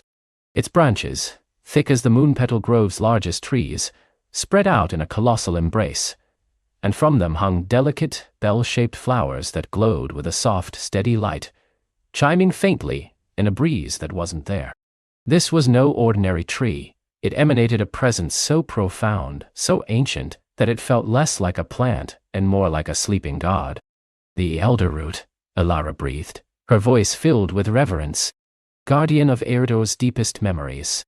Its branches, thick as the Moonpetal Grove's largest trees, spread out in a colossal embrace, and from them hung delicate, bell-shaped flowers that glowed with a soft, steady light, chiming faintly in a breeze that wasn't there. This was no ordinary tree. It emanated a presence so profound, so ancient, that it felt less like a plant and more like a sleeping god. "The Elderroot," Elara breathed, her voice filled with reverence. "Guardian of Eridor's deepest memories."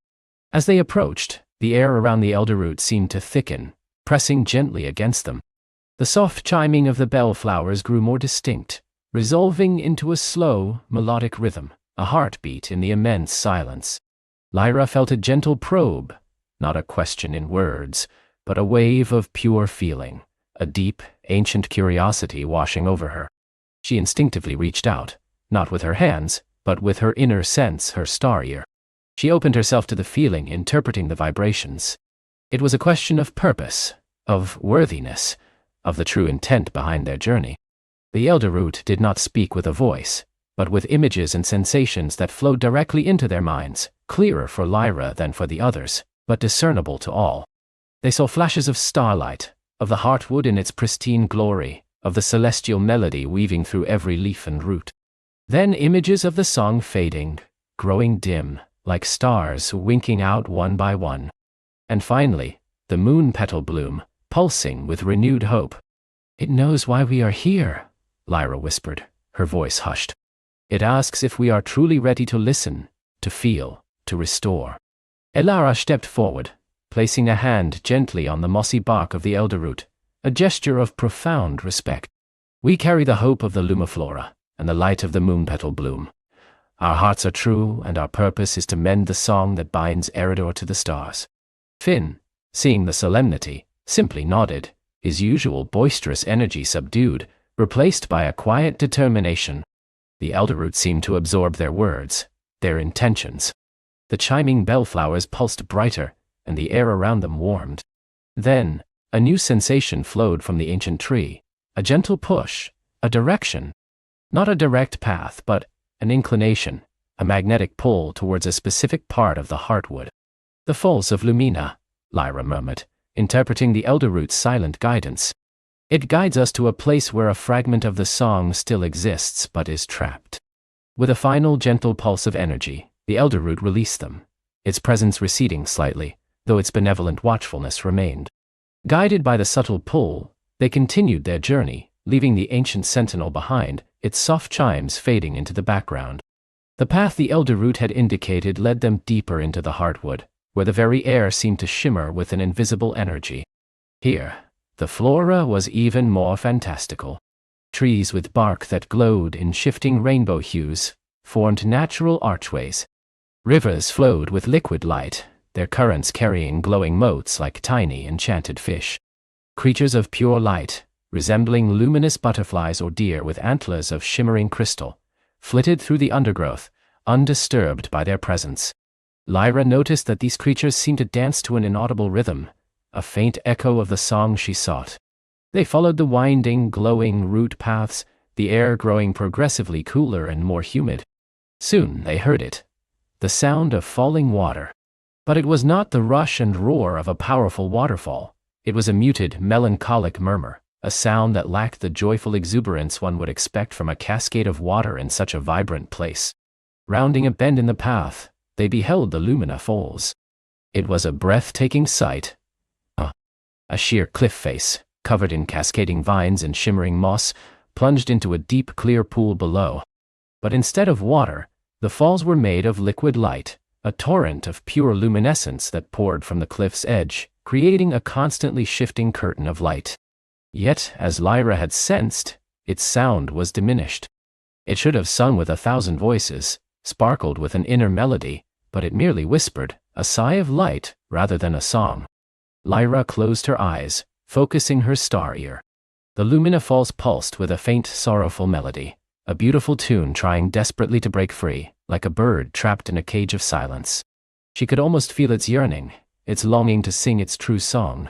As they approached, the air around the Elderroot seemed to thicken, pressing gently against them. The soft chiming of the bellflowers grew more distinct, resolving into a slow, melodic rhythm, a heartbeat in the immense silence. Lyra felt a gentle probe, not a question in words, but a wave of pure feeling, a deep, ancient curiosity washing over her. She instinctively reached out, not with her hands, but with her inner sense, her Star-Ear. She opened herself to the feeling, interpreting the vibrations. It was a question of purpose, of worthiness, of the true intent behind their journey. The elder root did not speak with a voice, but with images and sensations that flowed directly into their minds, clearer for Lyra than for the others, but discernible to all. They saw flashes of starlight, of the heartwood in its pristine glory, of the celestial melody weaving through every leaf and root. Then images of the song fading, growing dim, like stars winking out one by one. And finally, the moon petal bloom, pulsing with renewed hope. "It knows why we are here," Lyra whispered, her voice hushed. "It asks if we are truly ready to listen, to feel, to restore." Elara stepped forward, placing a hand gently on the mossy bark of the elder root, a gesture of profound respect. "We carry the hope of the lumiflora and the light of the moon petal bloom. Our hearts are true, and our purpose is to mend the song that binds Eridor to the stars." Finn, seeing the solemnity, simply nodded, his usual boisterous energy subdued, replaced by a quiet determination. The elder root seemed to absorb their words, their intentions. The chiming bellflowers pulsed brighter, and the air around them warmed. Then, a new sensation flowed from the ancient tree, a gentle push, a direction. Not a direct path, but an inclination, a magnetic pull towards a specific part of the heartwood. "The Falls of Lumina," Lyra murmured, interpreting the elder root's silent guidance. "It guides us to a place where a fragment of the song still exists but is trapped." With a final gentle pulse of energy, the elder root released them, its presence receding slightly, though its benevolent watchfulness remained. Guided by the subtle pull, they continued their journey, leaving the ancient sentinel behind, its soft chimes fading into the background. The path the elder root had indicated led them deeper into the heartwood, where the very air seemed to shimmer with an invisible energy. Here, the flora was even more fantastical. Trees with bark that glowed in shifting rainbow hues formed natural archways. Rivers flowed with liquid light, their currents carrying glowing motes like tiny enchanted fish. Creatures of pure light, resembling luminous butterflies or deer with antlers of shimmering crystal, flitted through the undergrowth, undisturbed by their presence. Lyra noticed that these creatures seemed to dance to an inaudible rhythm, a faint echo of the song she sought. They followed the winding, glowing root paths, the air growing progressively cooler and more humid. Soon they heard it, the sound of falling water. But it was not the rush and roar of a powerful waterfall. It was a muted, melancholic murmur, a sound that lacked the joyful exuberance one would expect from a cascade of water in such a vibrant place. Rounding a bend in the path, they beheld the Lumina Falls. It was a breathtaking sight. A sheer cliff face, covered in cascading vines and shimmering moss, plunged into a deep, clear pool below. But instead of water, the falls were made of liquid light, a torrent of pure luminescence that poured from the cliff's edge, creating a constantly shifting curtain of light. Yet, as Lyra had sensed, its sound was diminished. It should have sung with 1,000 voices, sparkled with an inner melody, but it merely whispered, a sigh of light rather than a song. Lyra closed her eyes, focusing her star ear. The Lumina Falls pulsed with a faint, sorrowful melody, a beautiful tune trying desperately to break free, like a bird trapped in a cage of silence. She could almost feel its yearning, its longing to sing its true song.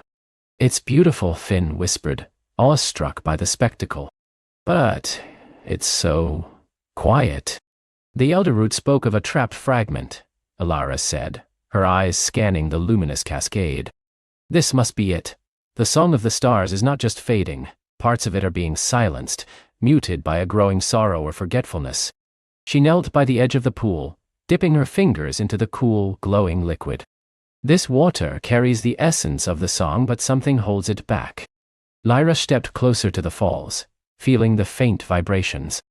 "It's beautiful," Finn whispered, awestruck by the spectacle. "But it's so quiet." The elder root spoke of a trapped fragment, Elara said, her eyes scanning the luminous cascade. "This must be it. The song of the stars is not just fading, parts of it are being silenced, muted by a growing sorrow or forgetfulness." She knelt by the edge of the pool, dipping her fingers into the cool, glowing liquid. "This water carries the essence of the song, but something holds it back." Lyra stepped closer to the falls, feeling the faint vibrations.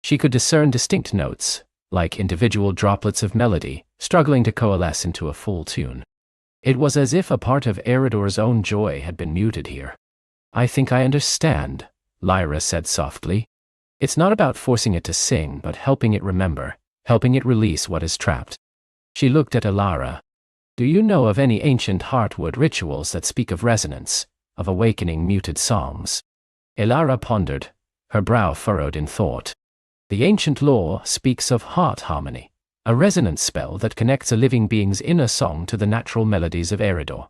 She could discern distinct notes, like individual droplets of melody, struggling to coalesce into a full tune. It was as if a part of Eridor's own joy had been muted here. "I think I understand," Lyra said softly. "It's not about forcing it to sing, but helping it remember, helping it release what is trapped." She looked at Elara. "Do you know of any ancient heartwood rituals that speak of resonance, of awakening muted songs?" Elara pondered, her brow furrowed in thought. "The ancient lore speaks of heart harmony, a resonance spell that connects a living being's inner song to the natural melodies of Eridor.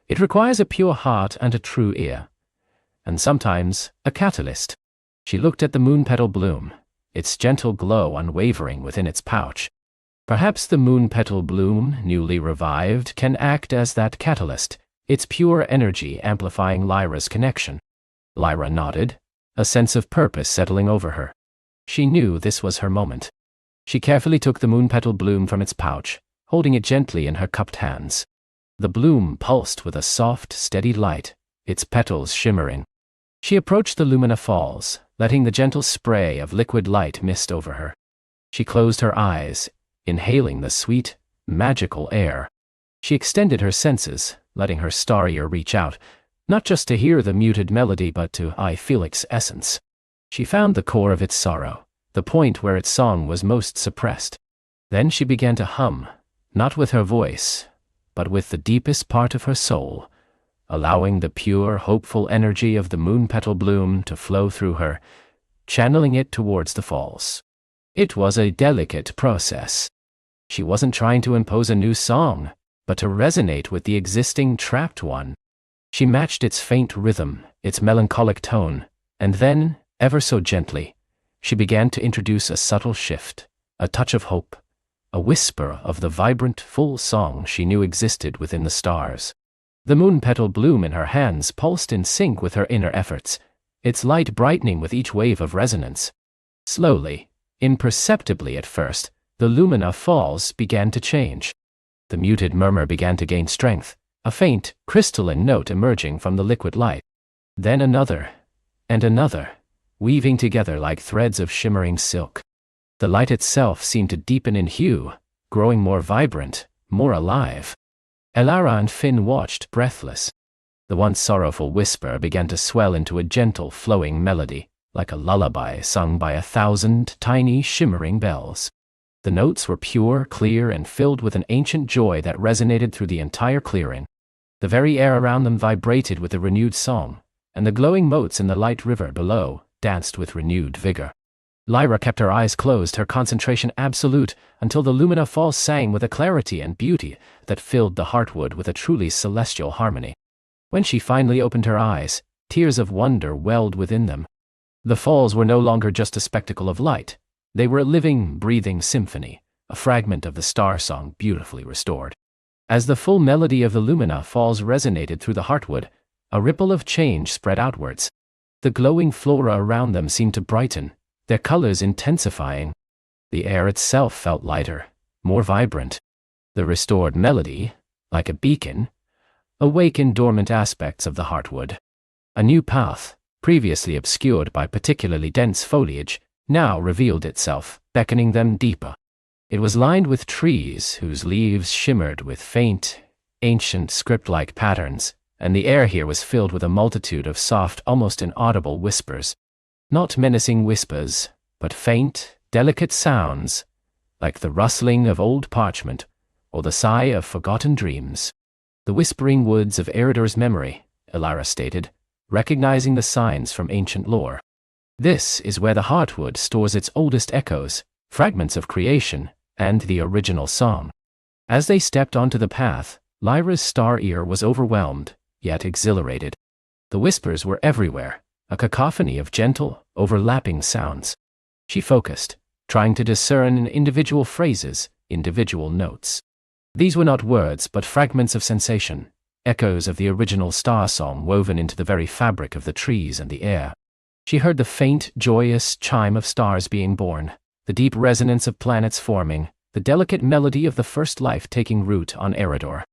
It requires a pure heart and a true ear, and sometimes a catalyst. She looked at the moon petal bloom, its gentle glow unwavering within its pouch. Perhaps the moon petal bloom, newly revived, can act as that catalyst, its pure energy amplifying Lyra's connection. Lyra nodded, a sense of purpose settling over her. She knew this was her moment. She carefully took the moon petal bloom from its pouch, holding it gently in her cupped hands. The bloom pulsed with a soft, steady light, its petals shimmering. She approached the Lumina Falls, letting the gentle spray of liquid light mist over her. She closed her eyes, inhaling the sweet, magical air. She extended her senses, letting her star ear reach out, not just to hear the muted melody but to feel its essence. She found the core of its sorrow, the point where its song was most suppressed. Then she began to hum, not with her voice, but with the deepest part of her soul, allowing the pure, hopeful energy of the moon petal bloom to flow through her, channeling it towards the falls. It was a delicate process. She wasn't trying to impose a new song, but to resonate with the existing trapped one. She matched its faint rhythm, its melancholic tone, and then, ever so gently, she began to introduce a subtle shift, a touch of hope, a whisper of the vibrant, full song she knew existed within the stars. The moon petal bloom in her hands pulsed in sync with her inner efforts, its light brightening with each wave of resonance. Slowly, imperceptibly at first, the Lumina Falls began to change. The muted murmur began to gain strength, a faint, crystalline note emerging from the liquid light. Then another, and another, weaving together like threads of shimmering silk. The light itself seemed to deepen in hue, growing more vibrant, more alive. Elara and Finn watched, breathless. The once sorrowful whisper began to swell into a gentle, flowing melody, like a lullaby sung by 1,000 tiny, shimmering bells. The notes were pure, clear, and filled with an ancient joy that resonated through the entire clearing. The very air around them vibrated with a renewed song, and the glowing motes in the light river below danced with renewed vigor. Lyra kept her eyes closed, her concentration absolute, until the Lumina Falls sang with a clarity and beauty that filled the heartwood with a truly celestial harmony. When she finally opened her eyes, tears of wonder welled within them. The falls were no longer just a spectacle of light. They were a living, breathing symphony, a fragment of the star song beautifully restored. As the full melody of the Lumina Falls resonated through the heartwood, a ripple of change spread outwards. The glowing flora around them seemed to brighten, their colors intensifying. The air itself felt lighter, more vibrant. The restored melody, like a beacon, awakened dormant aspects of the heartwood. A new path, previously obscured by particularly dense foliage, now revealed itself, beckoning them deeper. It was lined with trees whose leaves shimmered with faint, ancient script-like patterns, and the air here was filled with a multitude of soft, almost inaudible whispers. Not menacing whispers, but faint, delicate sounds, like the rustling of old parchment or the sigh of forgotten dreams. The whispering woods of Eridur's memory, Elara stated, recognizing the signs from ancient lore. This is where the heartwood stores its oldest echoes, fragments of creation, and the original song. As they stepped onto the path, Lyra's star ear was overwhelmed, yet exhilarated. The whispers were everywhere, a cacophony of gentle, overlapping sounds. She focused, trying to discern individual phrases, individual notes. These were not words but fragments of sensation, echoes of the original star song woven into the very fabric of the trees and the air. She heard the faint, joyous chime of stars being born, the deep resonance of planets forming, the delicate melody of the first life taking root on Eridur.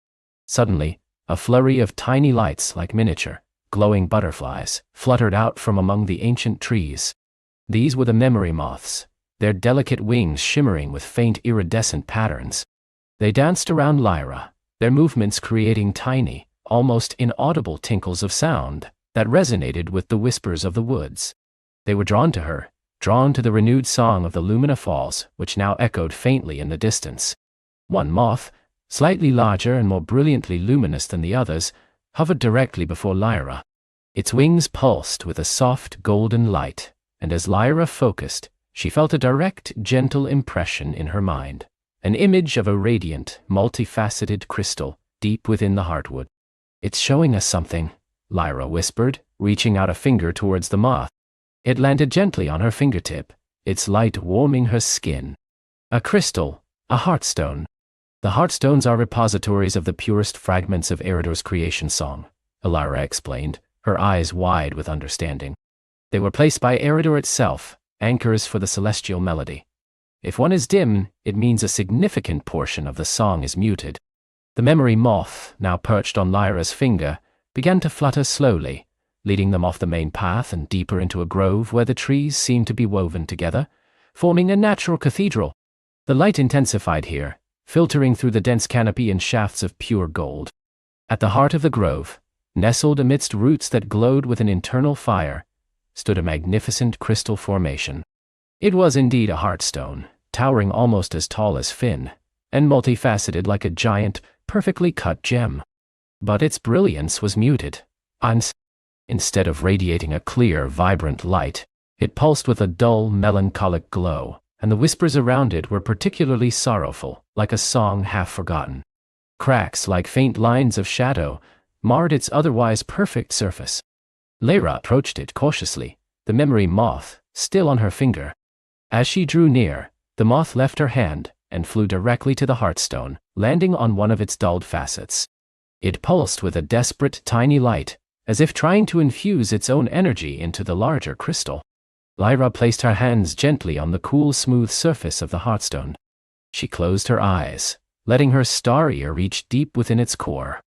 Suddenly, a flurry of tiny lights like miniature, glowing butterflies fluttered out from among the ancient trees. These were the memory moths, their delicate wings shimmering with faint iridescent patterns. They danced around Lyra, their movements creating tiny, almost inaudible tinkles of sound that resonated with the whispers of the woods. They were drawn to her, drawn to the renewed song of the Lumina Falls, which now echoed faintly in the distance. One moth, slightly larger and more brilliantly luminous than the others, hovered directly before Lyra. Its wings pulsed with a soft golden light, and as Lyra focused, she felt a direct, gentle impression in her mind, an image of a radiant, multifaceted crystal deep within the heartwood. "It's showing us something," Lyra whispered, reaching out a finger towards the moth. It landed gently on her fingertip, its light warming her skin. A crystal, a heartstone. The heartstones are repositories of the purest fragments of Eridor's creation song, Lyra explained, her eyes wide with understanding. They were placed by Eridor itself, anchors for the celestial melody. If one is dim, it means a significant portion of the song is muted. The memory moth, now perched on Lyra's finger, began to flutter slowly, leading them off the main path and deeper into a grove where the trees seemed to be woven together, forming a natural cathedral. The light intensified here, filtering through the dense canopy in shafts of pure gold. At the heart of the grove, nestled amidst roots that glowed with an internal fire, stood a magnificent crystal formation. It was indeed a heartstone, towering almost as tall as Finn, and multifaceted like a giant, perfectly cut gem. But its brilliance was muted. Instead of radiating a clear, vibrant light, it pulsed with a dull, melancholic glow, and the whispers around it were particularly sorrowful, like a song half forgotten. Cracks like faint lines of shadow marred its otherwise perfect surface. Lyra approached it cautiously, the memory moth still on her finger. As she drew near, the moth left her hand and flew directly to the heartstone, landing on one of its dulled facets. It pulsed with a desperate, tiny light, as if trying to infuse its own energy into the larger crystal. Lyra placed her hands gently on the cool, smooth surface of the heartstone. She closed her eyes, letting her star ear reach deep within its core.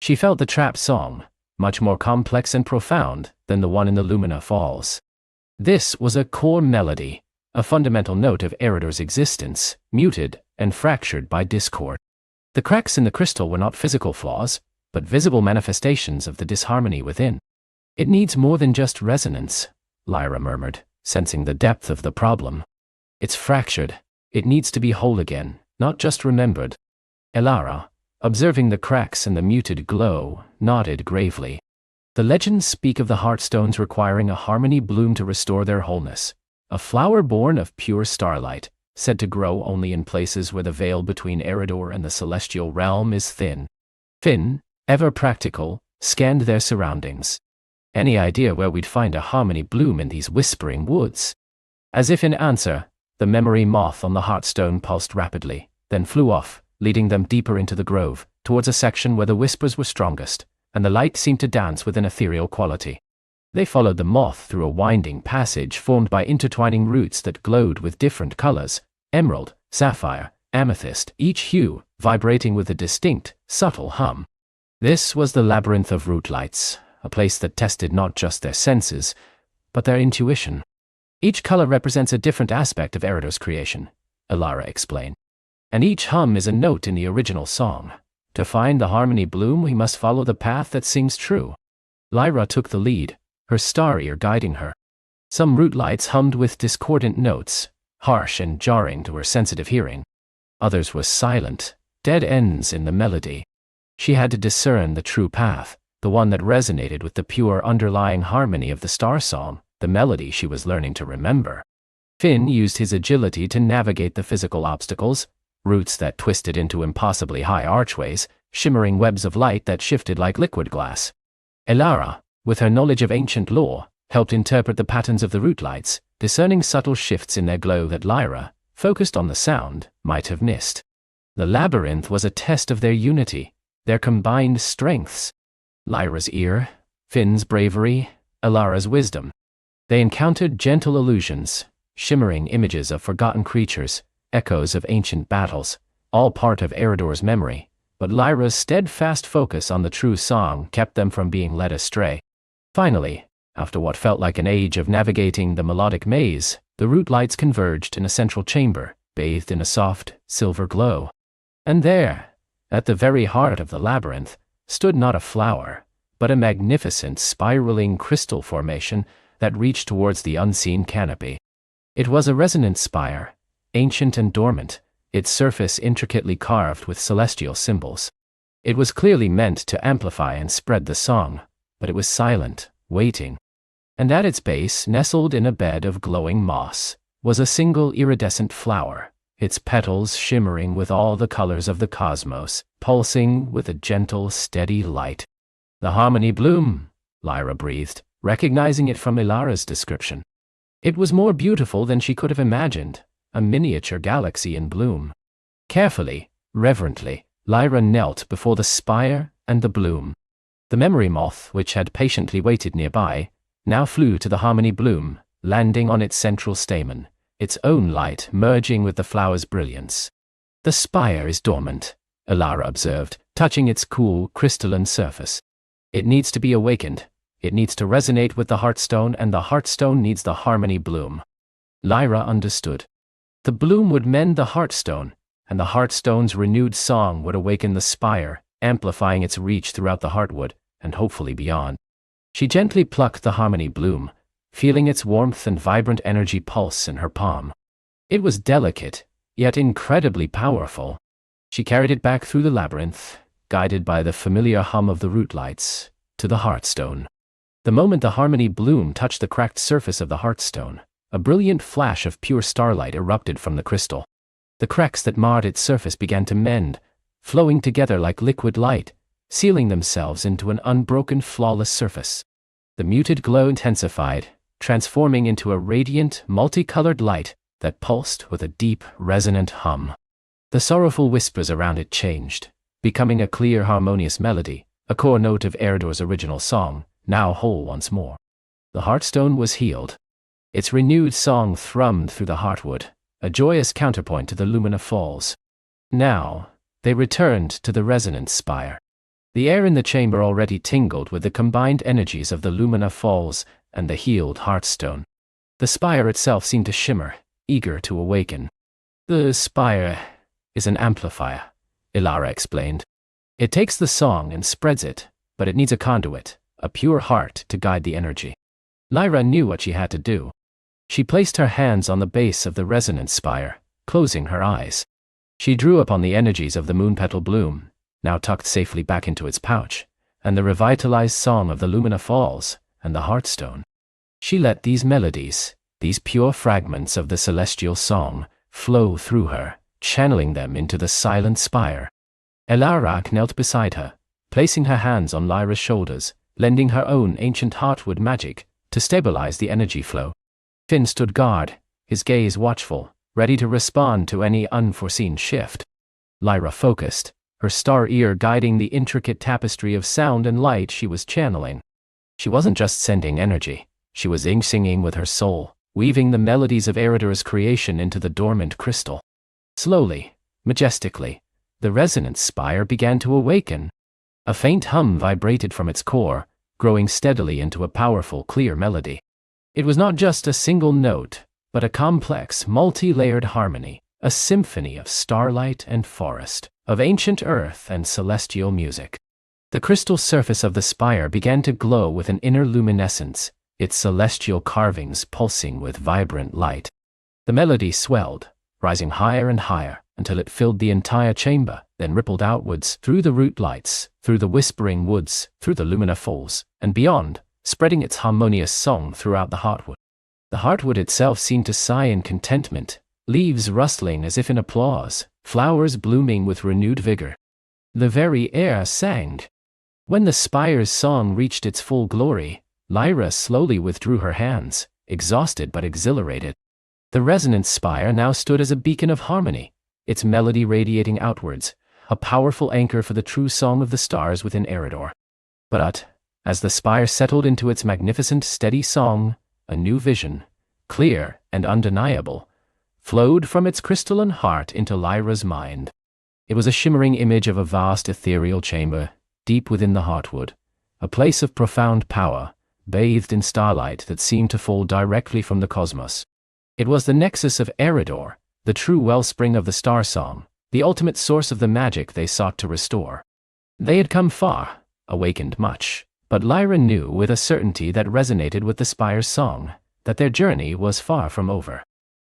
She felt the trap song, much more complex and profound than the one in the Lumina Falls. This was a core melody, a fundamental note of Eridor's existence, muted and fractured by discord. The cracks in the crystal were not physical flaws, but visible manifestations of the disharmony within. "It needs more than just resonance," Lyra murmured, sensing the depth of the problem. "It's fractured. It needs to be whole again, not just remembered." Elara, observing the cracks and the muted glow, nodded gravely. "The legends speak of the heartstones requiring a harmony bloom to restore their wholeness, a flower born of pure starlight, said to grow only in places where the veil between Eridor and the celestial realm is thin." Finn, ever practical, scanned their surroundings. "Any idea where we'd find a harmony bloom in these whispering woods?" As if in answer, the memory moth on the heartstone pulsed rapidly, then flew off, leading them deeper into the grove, towards a section where the whispers were strongest, and the light seemed to dance with an ethereal quality. They followed the moth through a winding passage formed by intertwining roots that glowed with different colors: emerald, sapphire, amethyst, each hue vibrating with a distinct, subtle hum. This was the labyrinth of root lights, a place that tested not just their senses, but their intuition. "Each color represents a different aspect of Eridor's creation," Elara explained. "And each hum is a note in the original song. To find the harmony bloom, we must follow the path that sings true." Lyra took the lead, her star ear guiding her. Some root lights hummed with discordant notes, harsh and jarring to her sensitive hearing. Others were silent, dead ends in the melody. She had to discern the true path, the one that resonated with the pure underlying harmony of the star song, the melody she was learning to remember. Finn used his agility to navigate the physical obstacles, roots that twisted into impossibly high archways, shimmering webs of light that shifted like liquid glass. Elara, with her knowledge of ancient lore, helped interpret the patterns of the root lights, discerning subtle shifts in their glow that Lyra, focused on the sound, might have missed. The labyrinth was a test of their unity, their combined strengths. Lyra's ear, Finn's bravery, Elara's wisdom. They encountered gentle illusions, shimmering images of forgotten creatures, echoes of ancient battles, all part of Eridor's memory, but Lyra's steadfast focus on the true song kept them from being led astray. Finally, after what felt like an age of navigating the melodic maze, the root lights converged in a central chamber, bathed in a soft, silver glow. And there, at the very heart of the labyrinth, stood not a flower, but a magnificent spiraling crystal formation that reached towards the unseen canopy. It was a resonant spire, ancient and dormant, its surface intricately carved with celestial symbols. It was clearly meant to amplify and spread the song, but it was silent, waiting. And at its base, nestled in a bed of glowing moss, was a single iridescent flower, its petals shimmering with all the colors of the cosmos, pulsing with a gentle, steady light. The harmony bloom, Lyra breathed, recognizing it from Ilara's description. It was more beautiful than she could have imagined, a miniature galaxy in bloom. Carefully, reverently, Lyra knelt before the spire and the bloom. The memory moth, which had patiently waited nearby, now flew to the harmony bloom, landing on its central stamen, its own light merging with the flower's brilliance. The spire is dormant, Ilara observed, touching its cool, crystalline surface. It needs to be awakened. It needs to resonate with the heartstone, and the heartstone needs the harmony bloom. Lyra understood. The bloom would mend the heartstone, and the heartstone's renewed song would awaken the spire, amplifying its reach throughout the heartwood, and hopefully beyond. She gently plucked the harmony bloom, feeling its warmth and vibrant energy pulse in her palm. It was delicate, yet incredibly powerful. She carried it back through the labyrinth, guided by the familiar hum of the root lights, to the heartstone. The moment the harmony bloom touched the cracked surface of the heartstone, a brilliant flash of pure starlight erupted from the crystal. The cracks that marred its surface began to mend, flowing together like liquid light, sealing themselves into an unbroken, flawless surface. The muted glow intensified, transforming into a radiant, multicolored light that pulsed with a deep, resonant hum. The sorrowful whispers around it changed, becoming a clear, harmonious melody, a core note of Eredor's original song, now whole once more. The heartstone was healed. Its renewed song thrummed through the heartwood, a joyous counterpoint to the Lumina Falls. Now, they returned to the resonance spire. The air in the chamber already tingled with the combined energies of the Lumina Falls and the healed heartstone. The spire itself seemed to shimmer, eager to awaken. The spire is an amplifier, Ilara explained. It takes the song and spreads it, but it needs a conduit, a pure heart to guide the energy. Lyra knew what she had to do. She placed her hands on the base of the resonance spire, closing her eyes. She drew upon the energies of the moonpetal bloom, now tucked safely back into its pouch, and the revitalized song of the Lumina Falls and the heartstone. She let these melodies, these pure fragments of the celestial song, flow through her, channeling them into the silent spire. Ilara knelt beside her, placing her hands on Lyra's shoulders, lending her own ancient heartwood magic to stabilize the energy flow. Finn stood guard, his gaze watchful, ready to respond to any unforeseen shift. Lyra focused, her star ear guiding the intricate tapestry of sound and light she was channeling. She wasn't just sending energy, she was singing with her soul, weaving the melodies of Eredor's creation into the dormant crystal. Slowly, majestically, the resonance spire began to awaken. A faint hum vibrated from its core, growing steadily into a powerful, clear melody. It was not just a single note, but a complex, multi-layered harmony, a symphony of starlight and forest, of ancient earth and celestial music. The crystal surface of the spire began to glow with an inner luminescence, its celestial carvings pulsing with vibrant light. The melody swelled, rising higher and higher, until it filled the entire chamber, then rippled outwards through the root lights, through the whispering woods, through the Lumina Falls, and beyond, spreading its harmonious song throughout the heartwood. The heartwood itself seemed to sigh in contentment, leaves rustling as if in applause, flowers blooming with renewed vigor. The very air sang. When the spire's song reached its full glory, Lyra slowly withdrew her hands, exhausted but exhilarated. The resonance spire now stood as a beacon of harmony, its melody radiating outwards, a powerful anchor for the true song of the stars within Eredor. But, as the spire settled into its magnificent, steady song, a new vision, clear and undeniable, flowed from its crystalline heart into Lyra's mind. It was a shimmering image of a vast ethereal chamber, deep within the heartwood, a place of profound power, bathed in starlight that seemed to fall directly from the cosmos. It was the nexus of Eredor, the true wellspring of the star song, the ultimate source of the magic they sought to restore. They had come far, awakened much, but Lyra knew with a certainty that resonated with the spire's song, that their journey was far from over.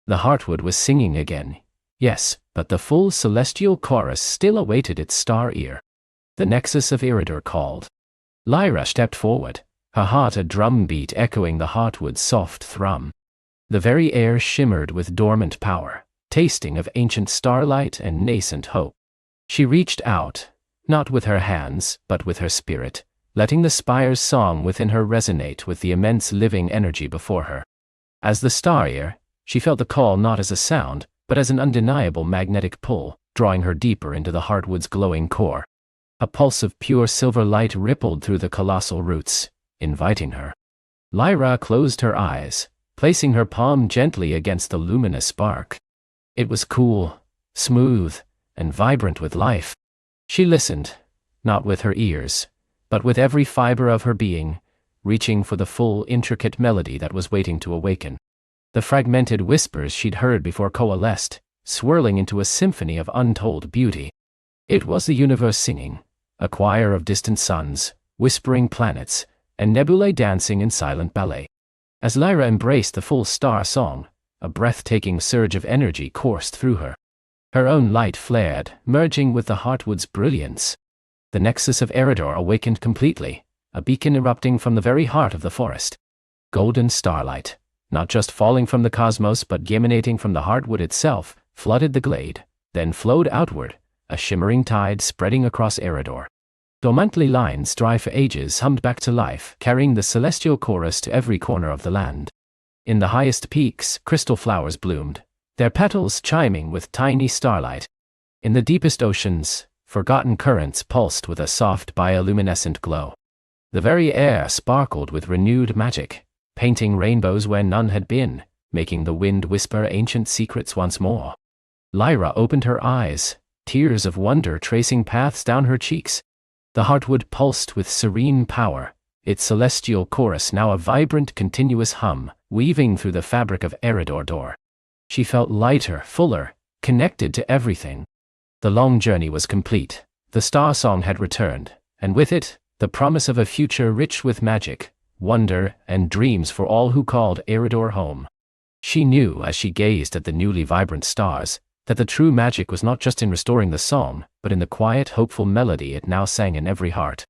The heartwood was singing again, yes, but the full celestial chorus still awaited its star ear. The nexus of Eredor called. Lyra stepped forward, her heart a drumbeat echoing the heartwood's soft thrum. The very air shimmered with dormant power, tasting of ancient starlight and nascent hope. She reached out, not with her hands, but with her spirit, letting the spire's song within her resonate with the immense living energy before her. As the star-ear, she felt the call not as a sound, but as an undeniable magnetic pull, drawing her deeper into the heartwood's glowing core. A pulse of pure silver light rippled through the colossal roots, inviting her. Lyra closed her eyes, placing her palm gently against the luminous spark. It was cool, smooth, and vibrant with life. She listened, not with her ears, but with every fiber of her being, reaching for the full, intricate melody that was waiting to awaken. The fragmented whispers she'd heard before coalesced, swirling into a symphony of untold beauty. It was the universe singing, a choir of distant suns, whispering planets, and nebulae dancing in silent ballet. As Lyra embraced the full star song, a breathtaking surge of energy coursed through her. Her own light flared, merging with the heartwood's brilliance. The nexus of Eridor awakened completely, a beacon erupting from the very heart of the forest. Golden starlight, not just falling from the cosmos but emanating from the heartwood itself, flooded the glade, then flowed outward, a shimmering tide spreading across Eridor. Dormantly lines dry for ages hummed back to life, carrying the celestial chorus to every corner of the land. In the highest peaks, crystal flowers bloomed, their petals chiming with tiny starlight. In the deepest oceans, forgotten currents pulsed with a soft bioluminescent glow. The very air sparkled with renewed magic, painting rainbows where none had been, making the wind whisper ancient secrets once more. Lyra opened her eyes, tears of wonder tracing paths down her cheeks. The heartwood pulsed with serene power, its celestial chorus now a vibrant, continuous hum, weaving through the fabric of Eridor. She felt lighter, fuller, connected to everything. The long journey was complete. The star song had returned, and with it, the promise of a future rich with magic, wonder, and dreams for all who called Eridor home. She knew as she gazed at the newly vibrant stars, that the true magic was not just in restoring the song, but in the quiet, hopeful melody it now sang in every heart.